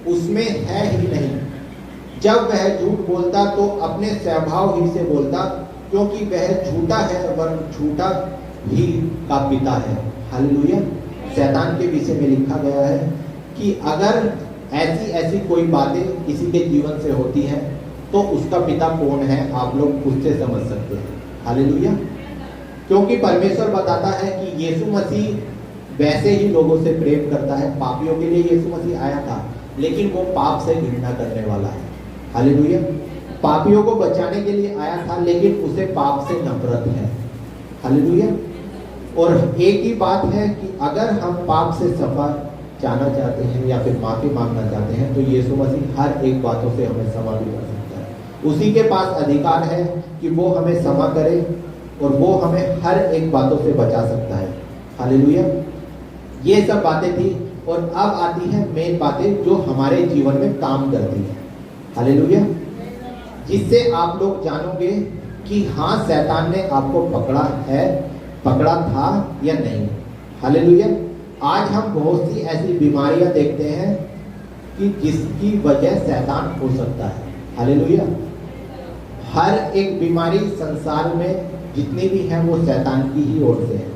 उसमें है ही नहीं। जब वह झूठ बोलता तो अपने स्वभाव ही से बोलता, क्योंकि वह झूठा है वरन झूठा ही का पिता है। हालेलुया। शैतान के विषय में लिखा गया है कि अगर ऐसी कोई बातें किसी के जीवन से होती हैं तो उसका पिता कौन है, आप लोग उससे समझ सकते हैं। हालेलुया। क्योंकि परमेश्वर बताता है कि यीशु मसीह वैसे ही लोगों से प्रेम करता है। पापियों के लिए यीशु मसीह आया था, लेकिन वो पाप से घृणा करने वाला है। हालेलुया। पापियों को बचाने के लिए आया था, लेकिन उसे पाप से नफरत है। हालेलुया। और एक ही बात है कि अगर हम पाप से सफा जाना चाहते हैं या फिर माफी मांगना चाहते हैं, तो यीशु मसीह हर एक बातों से हमें क्षमा भी कर सकता है। उसी के पास अधिकार है कि वो हमें क्षमा करे और वो हमें हर एक बातों से बचा सकता है। हालेलुया। ये सब बातें थी, और अब आती है मेन बातें जो हमारे जीवन में काम करती है। हालेलुया। जिससे आप लोग जानोगे कि हाँ, शैतान ने आपको पकड़ा था या नहीं। हालेलुया। आज हम बहुत सी ऐसी बीमारियां देखते हैं कि जिसकी वजह शैतान हो सकता है। हालेलुया। हर एक बीमारी संसार में जितनी भी है वो शैतान की ही ओर से है,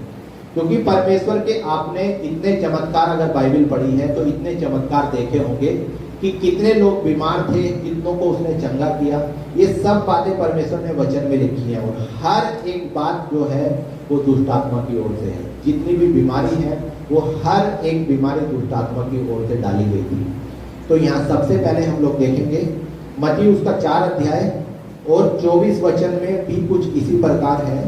क्योंकि परमेश्वर के आपने इतने चमत्कार, अगर बाइबल पढ़ी है तो इतने चमत्कार देखे होंगे कि कितने लोग बीमार थे, कितनों को उसने चंगा किया। ये सब बातें परमेश्वर ने वचन में लिखी है, और हर एक बात जो है वो दुष्ट आत्मा की ओर से है। जितनी भी बीमारी है वो हर एक बीमारी दुष्ट आत्मा की ओर से डाली गई थी। तो यहाँ सबसे पहले हम लोग देखेंगे मत्ती उसका 4 अध्याय और 24 वचन में भी कुछ इसी प्रकार है।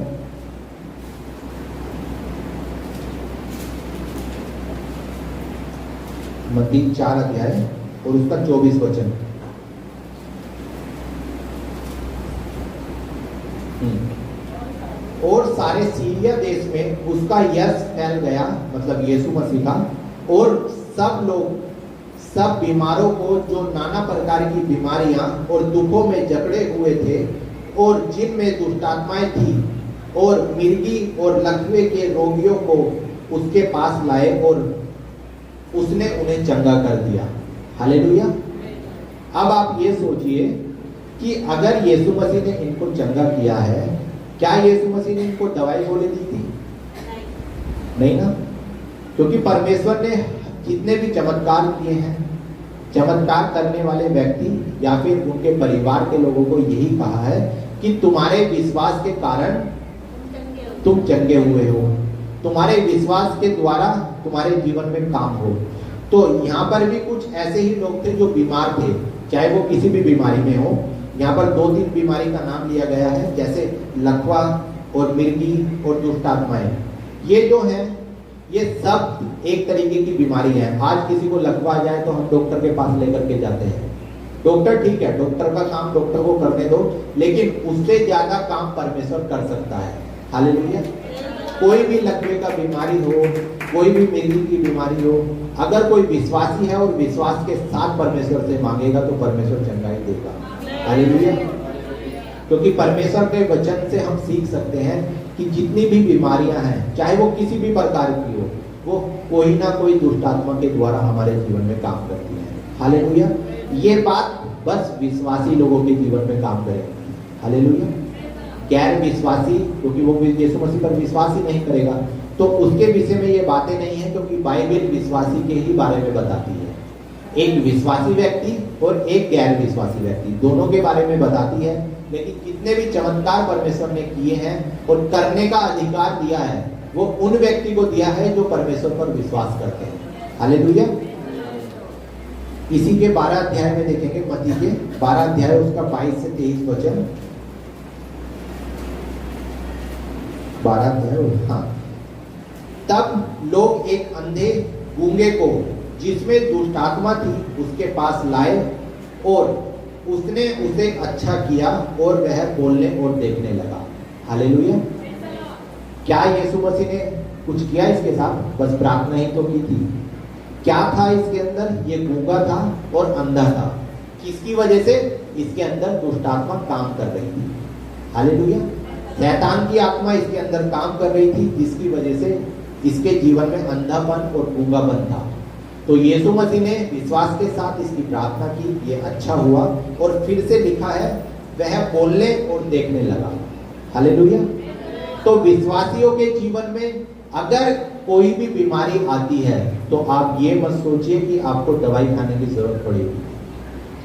मत्ती 4 अध्याय और उसका 24 वचन। और सारे सीरिया देश में उसका यश फैल गया, मतलब यीशु मसीह का, और सब लोग, सब बीमारों को जो नाना प्रकार की बीमारियां और दुखों में जकड़े हुए थे और जिनमें दुष्टात्माएं थी, और मिर्गी और लकवे के रोगियों को उसके पास लाए और उसने उन्हें चंगा कर दिया। हालेलुया। अब आप ये सोचिए कि अगर यीशु मसीह ने इनको चंगा किया है, क्या यीशु मसीह ने इनको दवाई गोली दी थी? नहीं ना। क्योंकि परमेश्वर ने जितने भी चमत्कार किए हैं, चमत्कार करने वाले व्यक्ति या फिर उनके परिवार के लोगों को यही कहा है कि तुम्हारे विश्वास के कारण तुम चंगे हुए हो, तुम्हारे विश्वास के द्वारा तुम्हारे जीवन में काम हो। तो यहाँ पर भी कुछ ऐसे ही लोग थे जो बीमार थे, चाहे वो किसी भी बीमारी में हो। यहाँ पर 2-3 बीमारी का नाम लिया गया है, जैसे लकवा और मिर्गी और दुष्ट आत्माएं। ये जो है ये सब एक तरीके की बीमारी है। आज किसी को लकवा आ जाए तो हम डॉक्टर के पास लेकर के जाते हैं। डॉक्टर ठीक है, डॉक्टर का काम डॉक्टर को करने दो, लेकिन उससे ज्यादा काम परमेश्वर कर सकता है। हालेलुया। कोई भी लकवे का बीमारी हो, कोई भी मिर्गी की बीमारी हो, अगर कोई विश्वासी है और विश्वास के साथ परमेश्वर से मांगेगा तो परमेश्वर चंगाई देगा। हालेलुया। क्योंकि परमेश्वर के वचन से हम सीख सकते हैं कि जितनी भी बीमारियां हैं, चाहे वो किसी भी प्रकार की हो, वो कोई ना कोई दुष्ट आत्मा के द्वारा हमारे जीवन में काम करती है। हालेलुया। ये बात बस विश्वासी लोगों के जीवन में काम करेगी। हालेलुया। गैर विश्वासी, क्योंकि वो यीशु मसीह पर विश्वास ही नहीं करेगा, तो उसके विषय में ये बातें नहीं है, क्योंकि बाइबल विश्वासी के ही बारे में बताती है। एक विश्वासी व्यक्ति और एक गैर विश्वासी व्यक्ति, दोनों के बारे में बताती है। लेकिन जितने भी चमत्कार परमेश्वर ने किए हैं और करने का अधिकार दिया है, वो उन व्यक्ति को दिया है जो परमेश्वर पर विश्वास करते हैं। हालेलुया। इसी के 12 अध्याय में देखेंगे, मत्ती के 12 अध्याय उसका 22 से 23 वचन। 12 अध्याय। हाँ। तब लोग एक अंधे गूंगे को, जिसमें दुष्ट आत्मा थी, उसके पास लाए और उसने उसे अच्छा किया और वह बोलने और देखने लगा। हालेलुया। क्या यीशु मसीह ने कुछ किया इसके साथ? बस प्रार्थना ही तो की थी। क्या था इसके अंदर? ये गूंगा था और अंधा था। किसकी वजह से? इसके अंदर दुष्ट आत्मा काम कर रही थी। हालेलुया। शैतान की आत्मा इसके अंदर काम कर रही थी, जिसकी वजह से इसके जीवन में अंधापन और गूंगापन था। तो यीशु मसीह ने विश्वास के साथ इसकी प्रार्थना की, ये अच्छा हुआ, और फिर से लिखा है वह बोलने और देखने लगा। हालेलुया। तो विश्वासियों के जीवन में अगर कोई भी बीमारी आती है तो आप ये मत सोचिए कि आपको दवाई खाने की जरूरत पड़ेगी।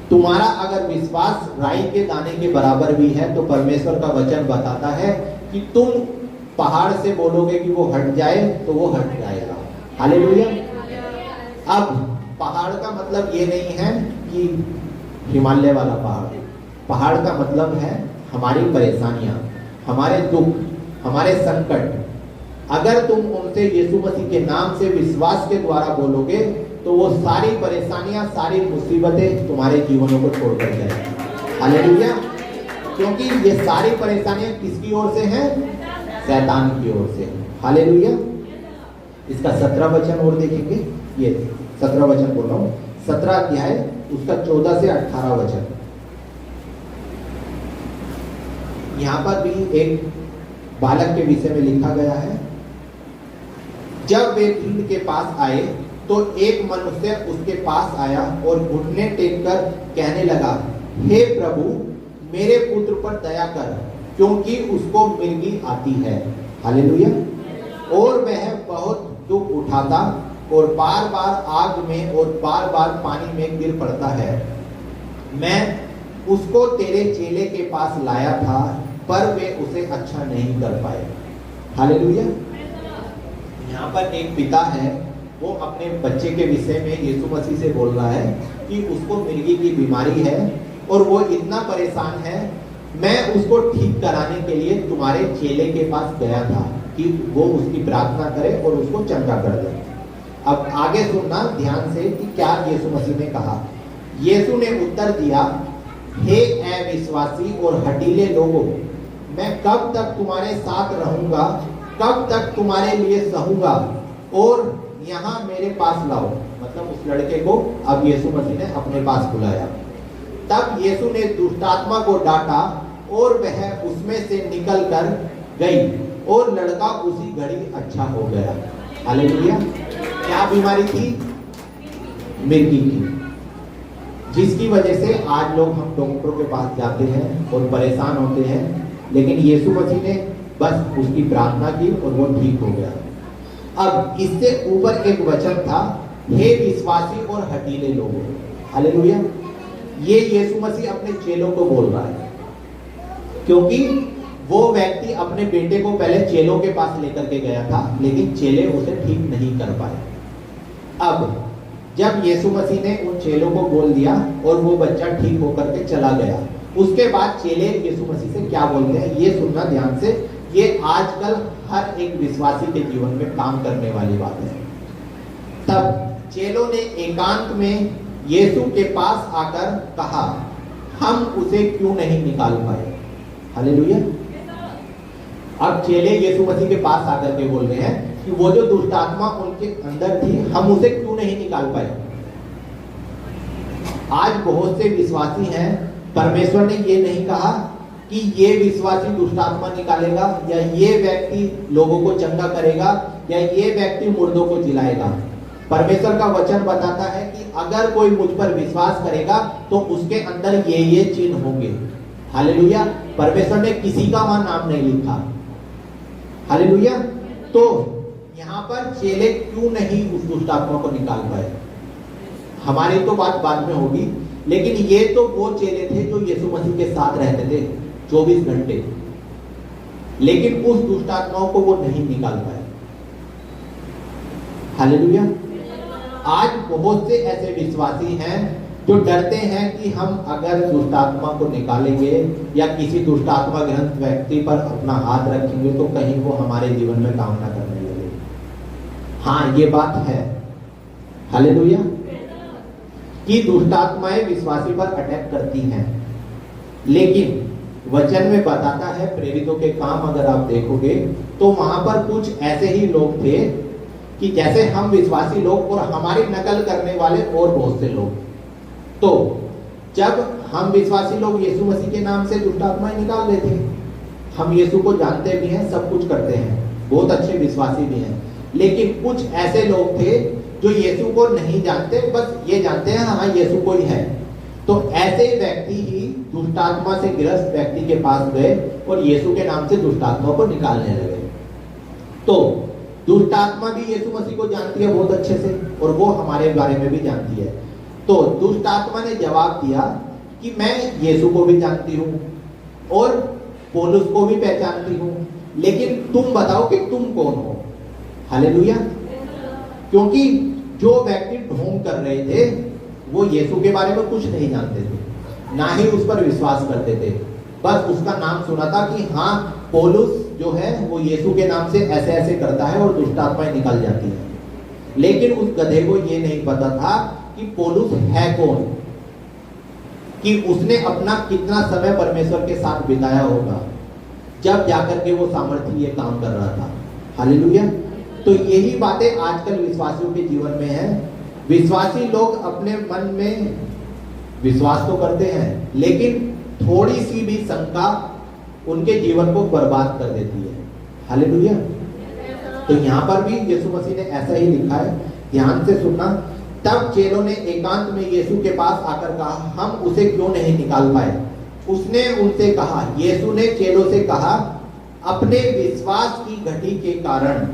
तुम्हारा अगर विश्वास राई के दाने के बराबर भी है तो परमेश्वर का वचन बताता है कि तुम पहाड़ से बोलोगे कि वो हट जाए तो वो हट जाएगा। हालेलुया। अब पहाड़ का मतलब ये नहीं है कि हिमालय वाला पहाड़। पहाड़ का मतलब है हमारी परेशानियां, हमारे दुख, हमारे संकट। अगर तुम उनसे यीशु मसीह के नाम से विश्वास के द्वारा बोलोगे तो वो सारी परेशानियां, सारी मुसीबतें तुम्हारे जीवनों को छोड़कर जाएंगी। हालेलुया। क्योंकि ये सारी परेशानियां किसकी ओर से हैं? शैतान की ओर से। हालेलुया। इसका 17 वचन और देखेंगे। ये 17 वचन बोल रहा हूं, 17 अध्याय उसका 14 से 18 वचन। यहां पर भी एक बालक के विषय में लिखा गया है। जब वे भीड़ के पास आए तो एक मनुष्य उसके पास आया और घुटने टेक कर कहने लगा, हे प्रभु, मेरे पुत्र पर दया कर, क्योंकि उसको मिर्गी आती है। हालेलुया। और वह बहुत दुख उठाता और बार बार आग में और बार बार पानी में गिर पड़ता है। मैं उसको तेरे चेले के पास लाया था, पर वे उसे अच्छा नहीं कर पाए। हालेलुया। यहाँ पर एक पिता है, वो अपने बच्चे के विषय में यीशु मसीह से बोल रहा है कि उसको मिर्गी की बीमारी है और वो इतना परेशान है। मैं उसको ठीक कराने के लिए तुम्हारे चेले के पास गया था कि वो उसकी प्रार्थना करे और उसको चंगा कर दे। अब आगे सुनना ध्यान से कि क्या यीशु मसीह ने कहा। यीशु ने उत्तर दिया, हे अविश्वासी और हठीले लोगों, मैं कब तक तुम्हारे साथ रहूंगा, कब तक तुम्हारे लिए सहूंगा, और यहाँ मेरे पास लाओ। मतलब उस लड़के को अब यीशु मसीह ने अपने पास बुलाया। तब यीशु ने दुष्टात्मा को डांटा और वह उसमें से निकल कर गई और लड़का उसी घड़ी अच्छा हो गया। हालेलुया। क्या बीमारी थी? मिर्गी की, जिसकी वजह से आज लोग हम डॉक्टरों के पास जाते हैं और परेशान होते हैं, लेकिन यीशु मसीह ने बस उसकी प्रार्थना की और वो ठीक हो गया। अब इससे ऊपर एक वचन था, हे विश्वासी और हठीले लोगों। हालेलुया। ये यीशु मसीह अपने चेलों को बोल रहा है, क्योंकि वो व्यक्ति अपने बेटे को पहले चेलों के पास लेकर के गया था, लेकिन चेले उसे ठीक नहीं कर पाए। अब जब यीशु मसीह ने उन चेलों को बोल दिया और वो बच्चा ठीक होकर के चला गया, उसके बाद चेले यीशु मसीह से क्या बोलते हैं ये सुनना ध्यान से। ये आजकल हर एक विश्वासी के जीवन में काम करने वाली बात है। तब चेलों ने एकांत में यीशु के पास आकर कहा, हम उसे क्यों नहीं निकाल पाए। हालेलुया। अब चेले यीशु मसीह के पास आकर के बोल रहे हैं कि वो जो दुष्ट आत्मा उनके अंदर थी, हम उसे क्यों नहीं निकाल पाए। आज बहुत से विश्वासी हैं, परमेश्वर ने ये नहीं कहा कि ये विश्वासी दुष्ट आत्मा निकालेगा, या ये व्यक्ति लोगों को चंगा करेगा, या ये व्यक्ति मुर्दों को जिलाएगा। परमेश्वर का वचन बताता है कि अगर कोई मुझ पर विश्वास करेगा तो उसके अंदर ये चिन्ह होंगे। हालेलुया। परमेश्वर ने किसी का वहां नाम नहीं लिखा। हालेलुया। तो यहाँ पर चेले क्यों नहीं उस दुष्ट आत्मा को निकाल पाए, हमारी तो बात बाद में होगी, लेकिन ये तो वो चेले थे जो यीशु मसीह के साथ रहते थे 24 घंटे, लेकिन उस दुष्ट आत्माओं को वो नहीं निकाल पाए। हालेलुया। आज बहुत से ऐसे विश्वासी हैं जो डरते हैं कि हम अगर दुष्ट आत्मा को निकालेंगे या किसी दुष्ट आत्मा ग्रस्त व्यक्ति पर अपना हाथ रखेंगे तो कहीं वो हमारे जीवन में काम ना करने लगे। हाँ, ये बात है। हालेलुया। कि दुष्ट आत्माएं विश्वासी पर अटैक करती हैं, लेकिन वचन में बताता है, प्रेरितों के काम अगर आप देखोगे तो वहां पर कुछ ऐसे ही लोग थे कि जैसे हम विश्वासी लोग और हमारी नकल करने वाले और बहुत से लोग। तो जब हम विश्वासी लोग यीशु मसीह के नाम से दुष्ट आत्माएं निकाल लेते हैं, हम यीशु को जानते भी हैं, सब कुछ करते हैं, बहुत अच्छे विश्वासी भी हैं, लेकिन कुछ ऐसे लोग थे जो यीशु को नहीं जानते, बस ये जानते हैं हाँ यीशु कोई है। तो ऐसे व्यक्ति ही दुष्ट आत्मा से ग्रस्त व्यक्ति के पास गए और यीशु के नाम से दुष्ट आत्मा को निकालने लगे। तो दुष्ट आत्मा भी यीशु मसीह को जानती है बहुत अच्छे से, और वो हमारे बारे में भी जानती है। तो दुष्ट आत्मा ने जवाब दिया कि मैं यीशु को भी जानती हूँ और पौलुस को भी पहचानती हूँ, लेकिन तुम बताओ कि तुम कौन हो। हालेलुया। क्योंकि जो व्यक्ति ढोंग कर रहे थे वो यीशु के बारे में कुछ नहीं जानते थे, ना ही उस पर विश्वास करते थे, बस उसका नाम सुना था कि हाँ पौलुस जो है वो यीशु के नाम से ऐसे ऐसे करता है और दुष्ट आत्माएं निकल जाती हैं। लेकिन उस गधे को ये नहीं पता था कि पौलुस है कौन, कि उसने अपना कितना समय परमेश्वर के साथ बिताया होगा जब जाकर के वो सामर्थ्य ये काम कर रहा था। हालेलुया। तो यही बातें आजकल विश्वासियों के जीवन में है। विश्वासी लोग अपने मन में विश्वास तो करते हैं, लेकिन थोड़ी सी भी शंका उनके जीवन को बर्बाद कर देती है। हालेलुया। तो यहाँ पर भी यीशु मसीह ने ऐसा ही लिखा है, ध्यान से सुनना। तब चेलों ने एकांत में यीशु के पास आकर कहा, हम उसे क्यों नहीं निकाल पाए। उसने उनसे कहा, यीशु ने चेलों से कहा, अपने विश्वास की घटी के कारण,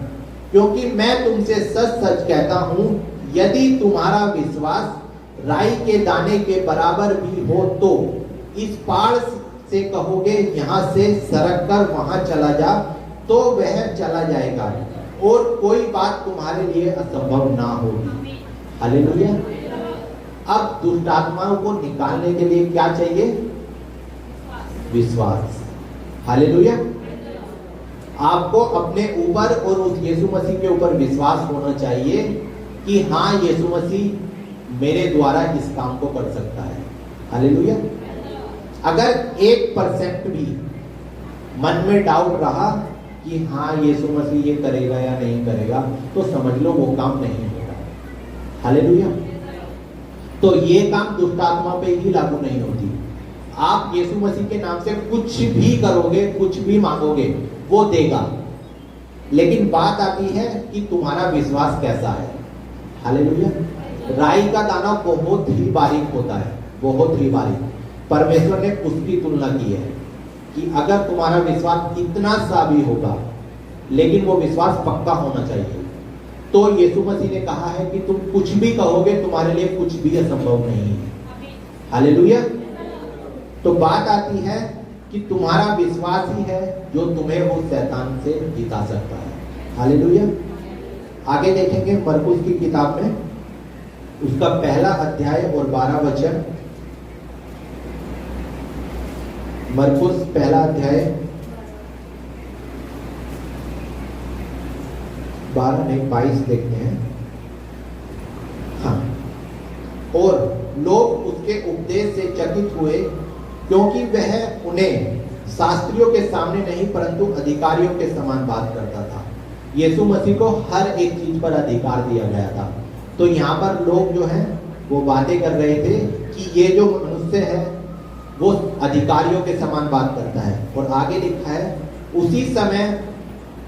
क्योंकि मैं तुमसे सच सच कहता हूं, यदि तुम्हारा विश्वास राई के दाने के बराबर भी हो तो इस पहाड़ से कहोगे यहाँ से सरक कर वहां चला जा, तो वह चला जाएगा, और कोई बात तुम्हारे लिए असंभव ना होगी। हालेलुया। अब दुष्ट आत्माओं को निकालने के लिए क्या चाहिए? विश्वास। हालेलुया। आपको अपने ऊपर और उस यीशु मसीह के ऊपर विश्वास होना चाहिए कि हाँ यीशु मसीह मेरे द्वारा इस काम को कर सकता है। हालेलुया। अगर 1% भी मन में डाउट रहा कि हाँ यीशु मसीह ये करेगा या नहीं करेगा, तो समझ लो वो काम नहीं होगा। हालेलुया। तो ये काम दुष्ट आत्मा पे ही लागू नहीं होती। आप यीशु मसीह के नाम से कुछ भी करोगे, कुछ भी मांगोगे, वो देगा, लेकिन बात आती है कि तुम्हारा विश्वास कैसा है। हालेलुया। राई का दाना बहुत ही बारीक होता है, बहुत ही बारीक। परमेश्वर ने उसकी तुलना की है कि अगर तुम्हारा विश्वास कितना सा भी होगा, लेकिन वो विश्वास पक्का होना चाहिए। तो यीशु मसीह ने कहा है कि तुम कुछ भी कहोगे, तुम्हारे लिए कुछ भी असंभव नहीं है। हालेलुया। तो बात आती है कि तुम्हारा विश्वास ही है जो तुम्हें उस शैतान से जिता सकता है। हालेलुया। आगे देखेंगे मरकुस की किताब में, उसका पहला अध्याय और 12 वचन। मरकुस पहला अध्याय 12 नहीं 22 देखते हैं। हाँ, और लोग उसके उपदेश से चकित हुए, क्योंकि वह उन्हें शास्त्रियों के सामने नहीं परंतु अधिकारियों के समान बात करता था। यीशु मसीह को हर एक चीज पर अधिकार दिया गया था। तो यहाँ पर लोग जो हैं वो बातें कर रहे थे कि ये जो मनुष्य है वो अधिकारियों के समान बात करता है। और आगे लिखा है, उसी समय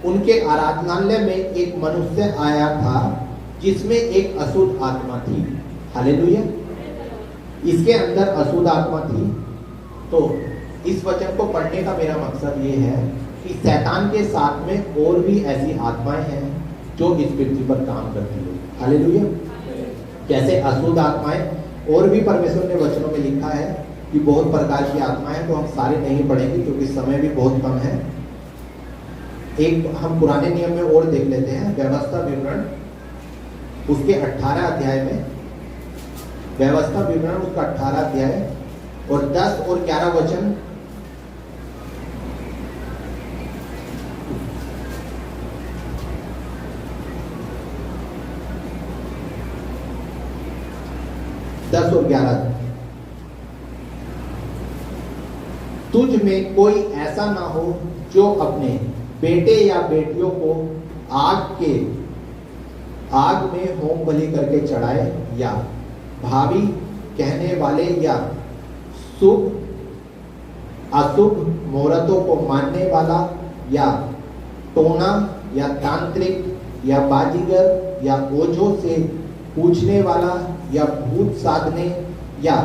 उनके आराधनालय में एक मनुष्य आया था जिसमें एक अशुद्ध आत्मा थी। हालेलुया। इसके अंदर अशुद्ध आत्मा थी। तो इस वचन को पढ़ने का मेरा मकसद ये है कि शैतान के साथ में और भी ऐसी आत्माएं हैं जो इस पृथ्वी पर काम करती है। हालेलुया। जैसे अशुद्ध आत्माएं और भी परमेश्वर ने वचनों में लिखा है कि बहुत प्रकार की आत्माएं, तो हम सारे नहीं पढ़ेंगे क्योंकि समय भी बहुत कम है। एक हम पुराने नियम में और देख लेते हैं, व्यवस्था विवरण उसके 18 अध्याय में, व्यवस्था विवरण उसका 18 अध्याय और 10 और 11 वचन। दस और 11, तुझ में कोई ऐसा ना हो जो अपने बेटे या बेटियों को आग में होम बलि करके चढ़ाए, या भावी कहने वाले, या शुभ अशुभ मुहूर्तों को मानने वाला, या टोना, या तांत्रिक, या बाजीगर, या ओझों से पूछने वाला, या भूत साधने या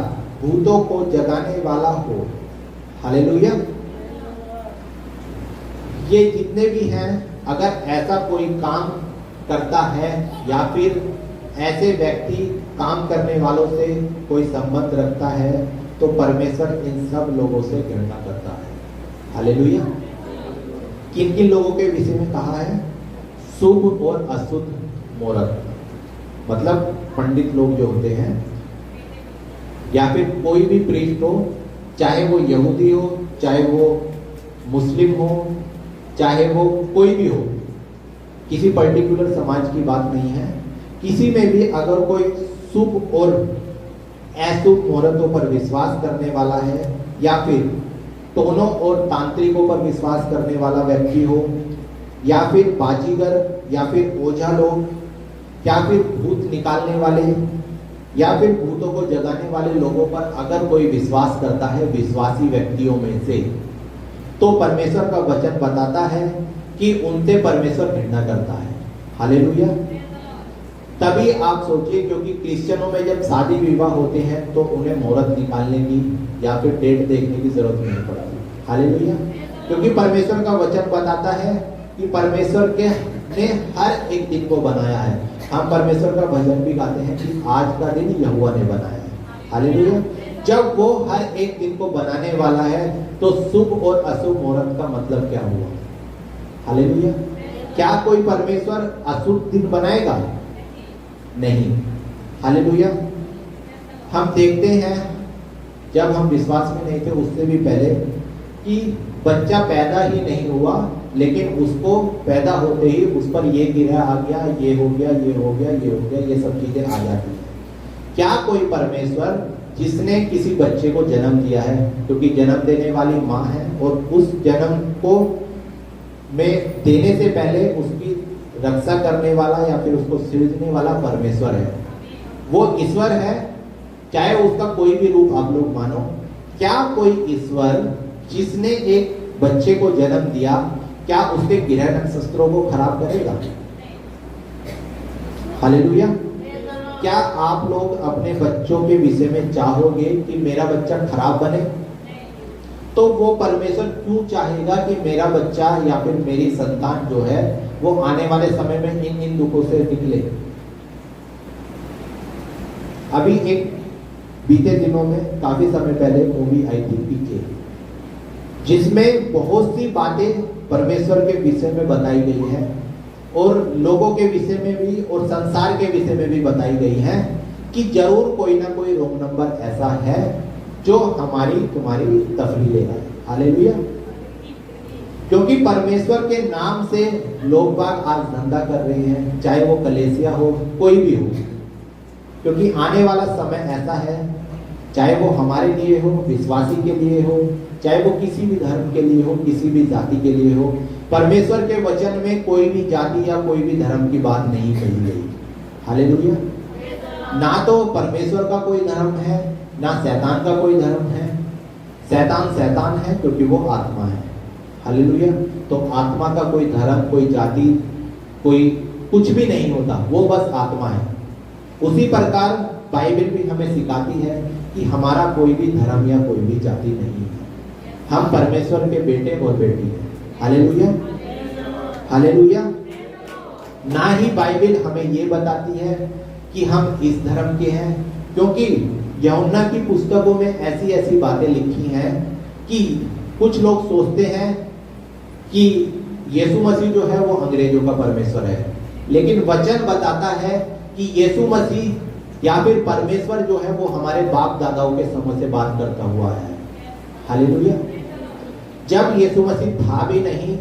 भूतों को जगाने वाला हो। हालेलुया। ये जितने भी हैं, अगर ऐसा कोई काम करता है या फिर ऐसे व्यक्ति काम करने वालों से कोई संबंध रखता है, तो परमेश्वर इन सब लोगों से घृणा करता है। हालेलुया। किन किन लोगों के विषय में कहा है? शुभ और अशुद्ध मुहूर्त, मतलब पंडित लोग जो होते हैं, या फिर कोई भी प्रीस्ट हो, चाहे वो यहूदी हो, चाहे वो मुस्लिम हो, चाहे वो कोई भी हो, किसी पर्टिकुलर समाज की बात नहीं है। किसी में भी अगर कोई शुभ और अशुभ मुहूर्तों पर विश्वास करने वाला है, या फिर टोनों और तांत्रिकों पर विश्वास करने वाला व्यक्ति हो, या फिर बाजीगर, या फिर ओझा लोग, या फिर भूत निकालने वाले, या फिर भूतों को जगाने वाले लोगों पर अगर कोई विश्वास करता है विश्वासी व्यक्तियों में से, तो परमेश्वर का वचन बताता है कि उनसे परमेश्वर घृणा करता है। हालेलुया। तभी आप सोचिए, क्योंकि क्रिश्चियनों में जब शादी विवाह होते हैं तो उन्हें मुहूर्त निकालने की या फिर डेट देखने की जरूरत नहीं पड़ती। हालेलुया। क्योंकि परमेश्वर का वचन बताता है कि परमेश्वर ने हर एक दिन को बनाया है। हम परमेश्वर का भजन भी गाते हैं कि आज का दिन यहोवा ने बनाया है। हालेलुया। जब वो हर एक दिन को बनाने वाला है, तो शुभ और अशुभ मुहूर्त का मतलब क्या हुआ? हालेलुया। क्या कोई परमेश्वर अशुभ दिन बनाएगा? नहीं। हालेलुया। हम देखते हैं जब हम विश्वास में नहीं थे उससे भी पहले कि बच्चा पैदा ही नहीं हुआ, लेकिन उसको पैदा होते ही उस पर ये गिरा आ गया, ये हो गया, ये हो गया, ये हो गया, ये सब चीजें आ जाती हैं। क्या कोई परमेश्वर जिसने किसी बच्चे को जन्म दिया है, क्योंकि जन्म देने वाली माँ है, और उस जन्म को में देने से पहले उसकी रक्षा करने वाला या फिर उसको सृजने वाला परमेश्वर है, वो ईश्वर है, चाहे उसका कोई भी रूप आप लोग मानो। क्या कोई ईश्वर जिसने एक बच्चे को जन्म दिया, क्या उसके ग्रह नक्षत्रों को खराब करेगा? हालेलुया। क्या आप लोग अपने बच्चों के विषय में चाहोगे कि मेरा बच्चा खराब बने? तो वो परमेश्वर क्यों चाहेगा कि मेरा बच्चा या फिर मेरी संतान जो है वो आने वाले समय में इन दुखों से निकले। अभी एक बीते दिनों में काफी समय पहले मूवी आई थी पीके, जिसमें बहुत सी बातें परमेश्वर के विषय में बताई गई है और लोगों के विषय में भी और संसार के विषय में भी बताई गई है कि जरूर कोई ना कोई रोंग नंबर ऐसा है जो हमारी तुम्हारी तफरीह लेगा। हालेलुया। क्योंकि परमेश्वर के नाम से लोग बाग आज धंधा कर रहे हैं, चाहे वो कलेसिया हो, कोई भी हो। क्योंकि आने वाला समय ऐसा है, चाहे वो हमारे लिए हो, विश्वासी के लिए हो, चाहे वो किसी भी धर्म के लिए हो, किसी भी जाति के लिए हो, परमेश्वर के वचन में कोई भी जाति या कोई भी धर्म की बात नहीं कही गई। हालेलुया। ना तो परमेश्वर का कोई धर्म है, ना शैतान का कोई धर्म है। शैतान है क्योंकि वो आत्मा है। हालेलुया। तो आत्मा का कोई धर्म, कोई जाति, कोई कुछ भी नहीं होता, वो बस आत्मा है। उसी प्रकार बाइबल भी हमें सिखाती है कि हमारा कोई भी धर्म या कोई भी जाति नहीं है, हम परमेश्वर के बेटे और बेटी हैं। हालेलुया। हालेलुया। ना ही बाइबल हमें ये बताती है कि हम इस धर्म के हैं, क्योंकि यूहन्ना की पुस्तकों में ऐसी ऐसी बातें लिखी हैं कि कुछ लोग सोचते हैं कि यीशु मसीह जो है वो अंग्रेजों का परमेश्वर है, लेकिन वचन बताता है कि यीशु मसीह या फिर परमेश्वर जो है वो हमारे बाप दादाओं के समय से बात करता हुआ है। हालेलुया। जब यीशु मसीह था भी नहीं,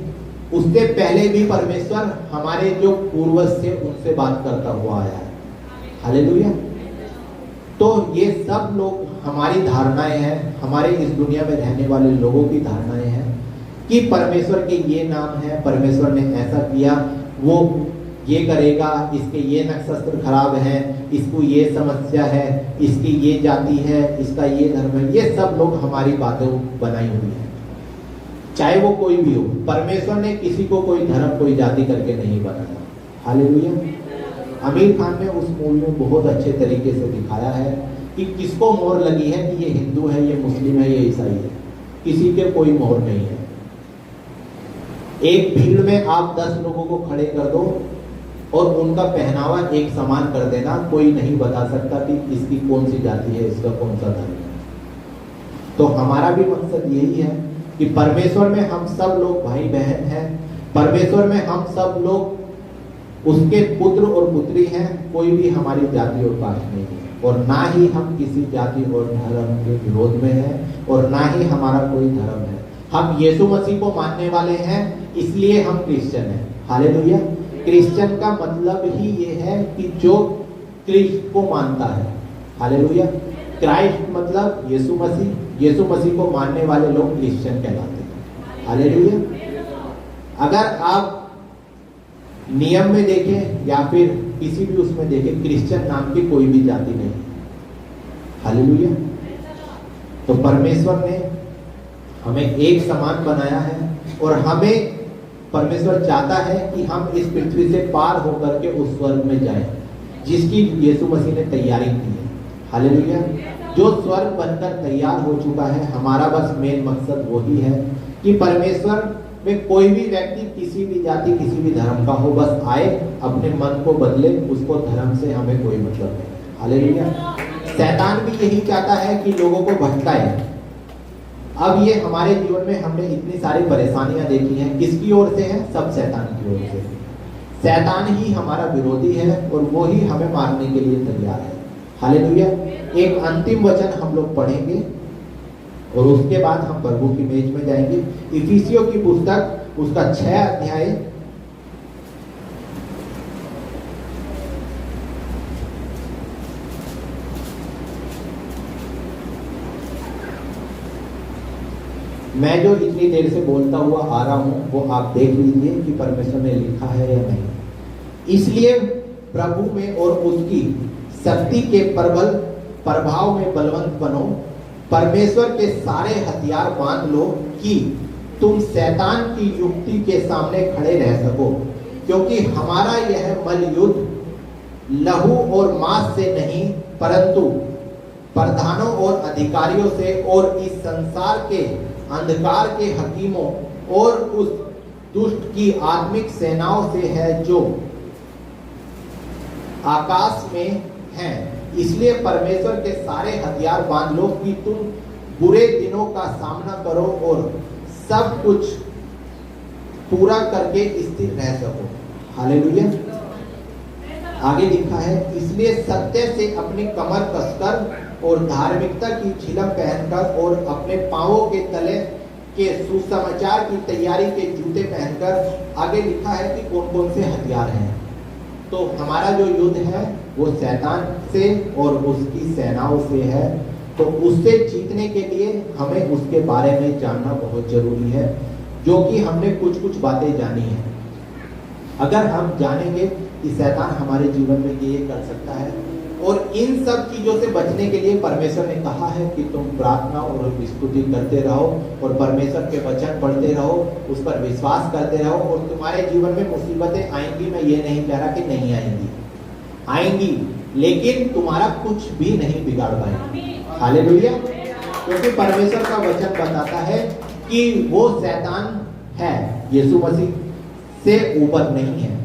उससे पहले भी परमेश्वर हमारे जो पूर्वज थे उनसे बात करता हुआ आया है। हालेलुया। तो ये सब लोग हमारी धारणाएं हैं, हमारे इस दुनिया में रहने वाले लोगों की धारणाएं हैं कि परमेश्वर के ये नाम है, परमेश्वर ने ऐसा किया, वो ये करेगा, इसके ये नक्षत्र खराब है, इसको ये समस्या है, इसकी ये जाति है, इसका ये धर्म है। ये सब लोग हमारी बातें बनाई हुई है, चाहे वो कोई भी हो। परमेश्वर ने किसी को कोई धर्म, कोई जाति करके नहीं बनाया। हालेलुया। आमिर खान ने उस मूवी में बहुत अच्छे तरीके से दिखाया है कि किसको मोहर लगी है कि ये हिंदू है, ये मुस्लिम है, ये ईसाई है। किसी के कोई मोहर नहीं है। एक भीड़ में आप 10 लोगों को खड़े कर दो और उनका पहनावा एक समान कर देना, कोई नहीं बता सकता कि इसकी कौन सी जाति है, इसका कौन सा धर्म है। तो हमारा भी मकसद यही है कि परमेश्वर में हम सब लोग भाई बहन हैं, परमेश्वर में हम सब लोग उसके पुत्र और पुत्री हैं। कोई भी हमारी जाति और कास्ट नहीं है, और ना ही हम किसी जाति और धर्म के विरोध में हैं, और ना ही हमारा कोई धर्म है। हम यीशु मसीह को मानने वाले हैं, इसलिए हम क्रिश्चियन हैं। हालेलुया। क्रिश्चियन का मतलब ही ये है कि जो क्रिस्ट को मानता है। हालेलुया। क्राइस्ट मतलब यीशु मसीह, यीशु मसीह को मानने वाले लोग क्रिश्चियन कहलाते हैं। हालेलुया। अगर आप नियम में देखें या फिर किसी भी उसमें देखें, क्रिश्चियन नाम की कोई भी जाति नहीं। हालेलुया। तो परमेश्वर ने हमें एक समान बनाया है, और हमें परमेश्वर चाहता है कि हम इस पृथ्वी से पार होकर के उस स्वर्ग में जाएं, जिसकी यीशु मसीह ने तैयारी की है। हालेलुया। जो स्वर्ग बनकर तैयार हो चुका है, हमारा बस मेन मकसद वही है कि परमेश्वर में कोई भी व्यक्ति, किसी भी जाति, किसी भी धर्म का हो, बस आए, अपने मन को बदले, उसको धर्म से हमें कोई मतलब नहीं। हालेलुया। शैतान भी यही चाहता है कि लोगों को भटकाए। अब ये हमारे जीवन में हमने इतनी सारी परेशानियां देखी हैं, किसकी ओर से है? सब शैतान की ओर से। शैतान ही हमारा विरोधी है और वो ही हमें मारने के लिए तैयार है। हालेलुया। एक अंतिम वचन हम लोग पढ़ेंगे और उसके बाद हम प्रभु की मेज में जाएंगे। इफिसियों की पुस्तक उसका 6 अध्याय मैं जो इतनी देर से बोलता हुआ आ रहा हूं वो आप देख लीजिए कि परमेश्वर ने लिखा है या नहीं। इसलिए प्रभु में और उसकी शक्ति के प्रबल प्रभाव में बलवंत बनो, परमेश्वर के सारे हथियार बांध लो कि तुम शैतान की युक्ति के सामने खड़े रह सको, क्योंकि हमारा यह मल युद्ध लहू और मांस से नहीं परंतु प्रधानों और अधिकारियों से और इस संसार के अंधकार के हकीमों और उस दुष्ट की आत्मिक सेनाओं से है जो आकाश में हैं। इसलिए परमेश्वर के सारे हथियार बांध लो कि तुम बुरे दिनों का सामना करो और सब कुछ पूरा करके स्थिर रह सको। हालेलुया। आगे लिखा है, इसलिए सत्य से अपनी कमर कसकर और धार्मिकता की झिलम पहनकर और अपने पांवों के तले के सुसमाचार की तैयारी के जूते पहनकर, आगे लिखा है कि कौन कौन से हथियार हैं। तो हमारा जो युद्ध है वो शैतान से और उसकी सेनाओं से है। तो उससे जीतने के लिए हमें उसके बारे में जानना बहुत जरूरी है, जो कि हमने कुछ कुछ बातें जानी है। अगर हम जानेंगे कि शैतान हमारे जीवन में ये कर सकता है, और इन सब चीजों से बचने के लिए परमेश्वर ने कहा है कि तुम प्रार्थना और स्तुति करते रहो और परमेश्वर के वचन पढ़ते रहो, उस पर विश्वास करते रहो, और तुम्हारे जीवन में मुसीबतें आएंगी। मैं ये नहीं कह रहा कि नहीं आएंगी, आएंगी, लेकिन तुम्हारा कुछ भी नहीं बिगाड़ पाएंगे। हालेलुया। क्योंकि परमेश्वर का वचन बताता है कि वो शैतान है, यीशु मसीह से ऊपर नहीं है।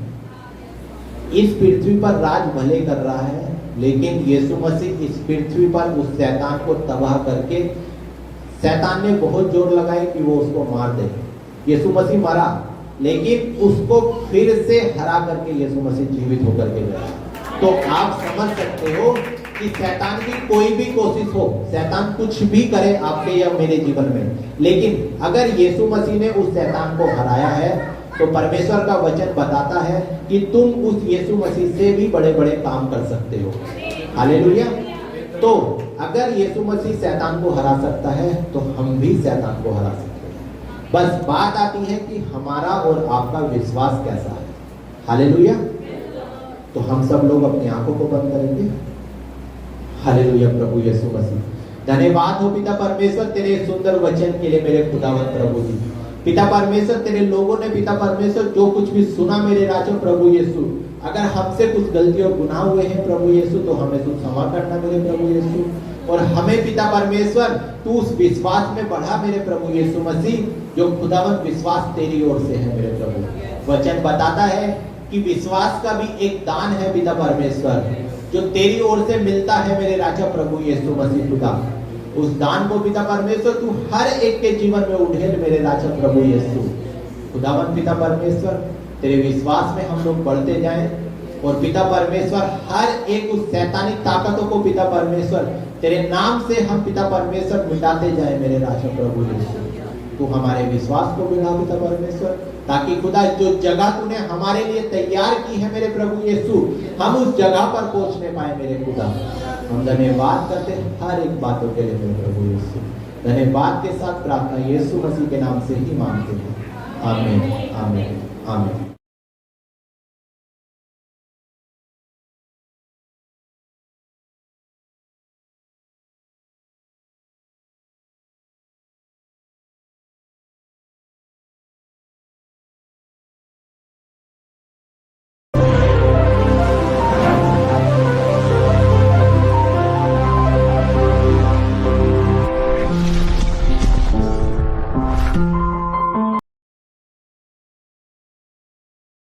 इस पृथ्वी पर राज भले कर रहा है, लेकिन यीशु मसीह इस पृथ्वी पर उस शैतान को तबाह करके, शैतान ने बहुत जोर लगाई कि वो उसको मार दे। यीशु मसीह मरा, लेकिन उसको फिर से हरा करके यीशु मसीह जीवित होकर के गया। तो आप समझ सकते हो कि शैतान की कोई भी कोशिश हो, शैतान कुछ भी करे आपके या मेरे जीवन में, लेकिन अगर यीशु मसीह ने उस शैतान को हराया है, तो परमेश्वर का वचन बताता है कि तुम उस यीशु मसीह से भी बड़े बड़े काम कर सकते हो। हालेलुया। तो अगर यीशु मसीह शैतान को हरा सकता है, तो हम भी शैतान को हरा सकते हैं। बस बात आती है कि हमारा और आपका विश्वास कैसा है। हालेलुया। तो हम सब लोग अपनी आंखों को बंद करेंगे। हालेलुया। प्रभु यीशु मसीह, धन्यवाद हो पिता परमेश्वर तेरे सुंदर वचन के लिए मेरे खुदावंत प्रभु जी। पिता परमेश्वर, तेरे लोगों ने पिता परमेश्वर जो कुछ भी सुना मेरे राजा प्रभु यीशु, अगर हमसे कुछ गलती और गुनाह हुए हैं प्रभु यीशु, तो हमें तू क्षमा करना मेरे प्रभु यीशु, और हमें पिता परमेश्वर तू उस विश्वास में बढ़ा मेरे प्रभु यीशु मसीह, जो खुदावंत विश्वास तेरी ओर से है मेरे प्रभु। वचन बताता है कि विश्वास का भी एक दान है पिता परमेश्वर, जो तेरी ओर से मिलता है मेरे राजा प्रभु यीशु मसीह खुदा। उस दान को पिता परमेश्वर तू हर एक के जीवन में उठेल मेरे राजा प्रभु यीशु। खुदावन पिता परमेश्वर, तेरे विश्वास में हम लोग बढ़ते जाएं, और पिता परमेश्वर हर एक उस शैतानी ताकतों को पिता परमेश्वर तेरे नाम से हम पिता परमेश्वर मिटाते जाए मेरे राजा प्रभु यीशु। तू हमारे विश्वास को बढ़ा पिता परमेश्वर, ताकि खुदा जो जगह तूने हमारे लिए तैयार की है मेरे प्रभु यीशु, हम उस जगह पर पहुंचने पाए मेरे खुदा। हम धन्यवाद करते हैं हर एक बातों के लिए मेरे प्रभु यीशु। धन्यवाद के साथ प्रार्थना यीशु मसीह के नाम से ही मांगते हैं। आमीन, आमीन, आमीन।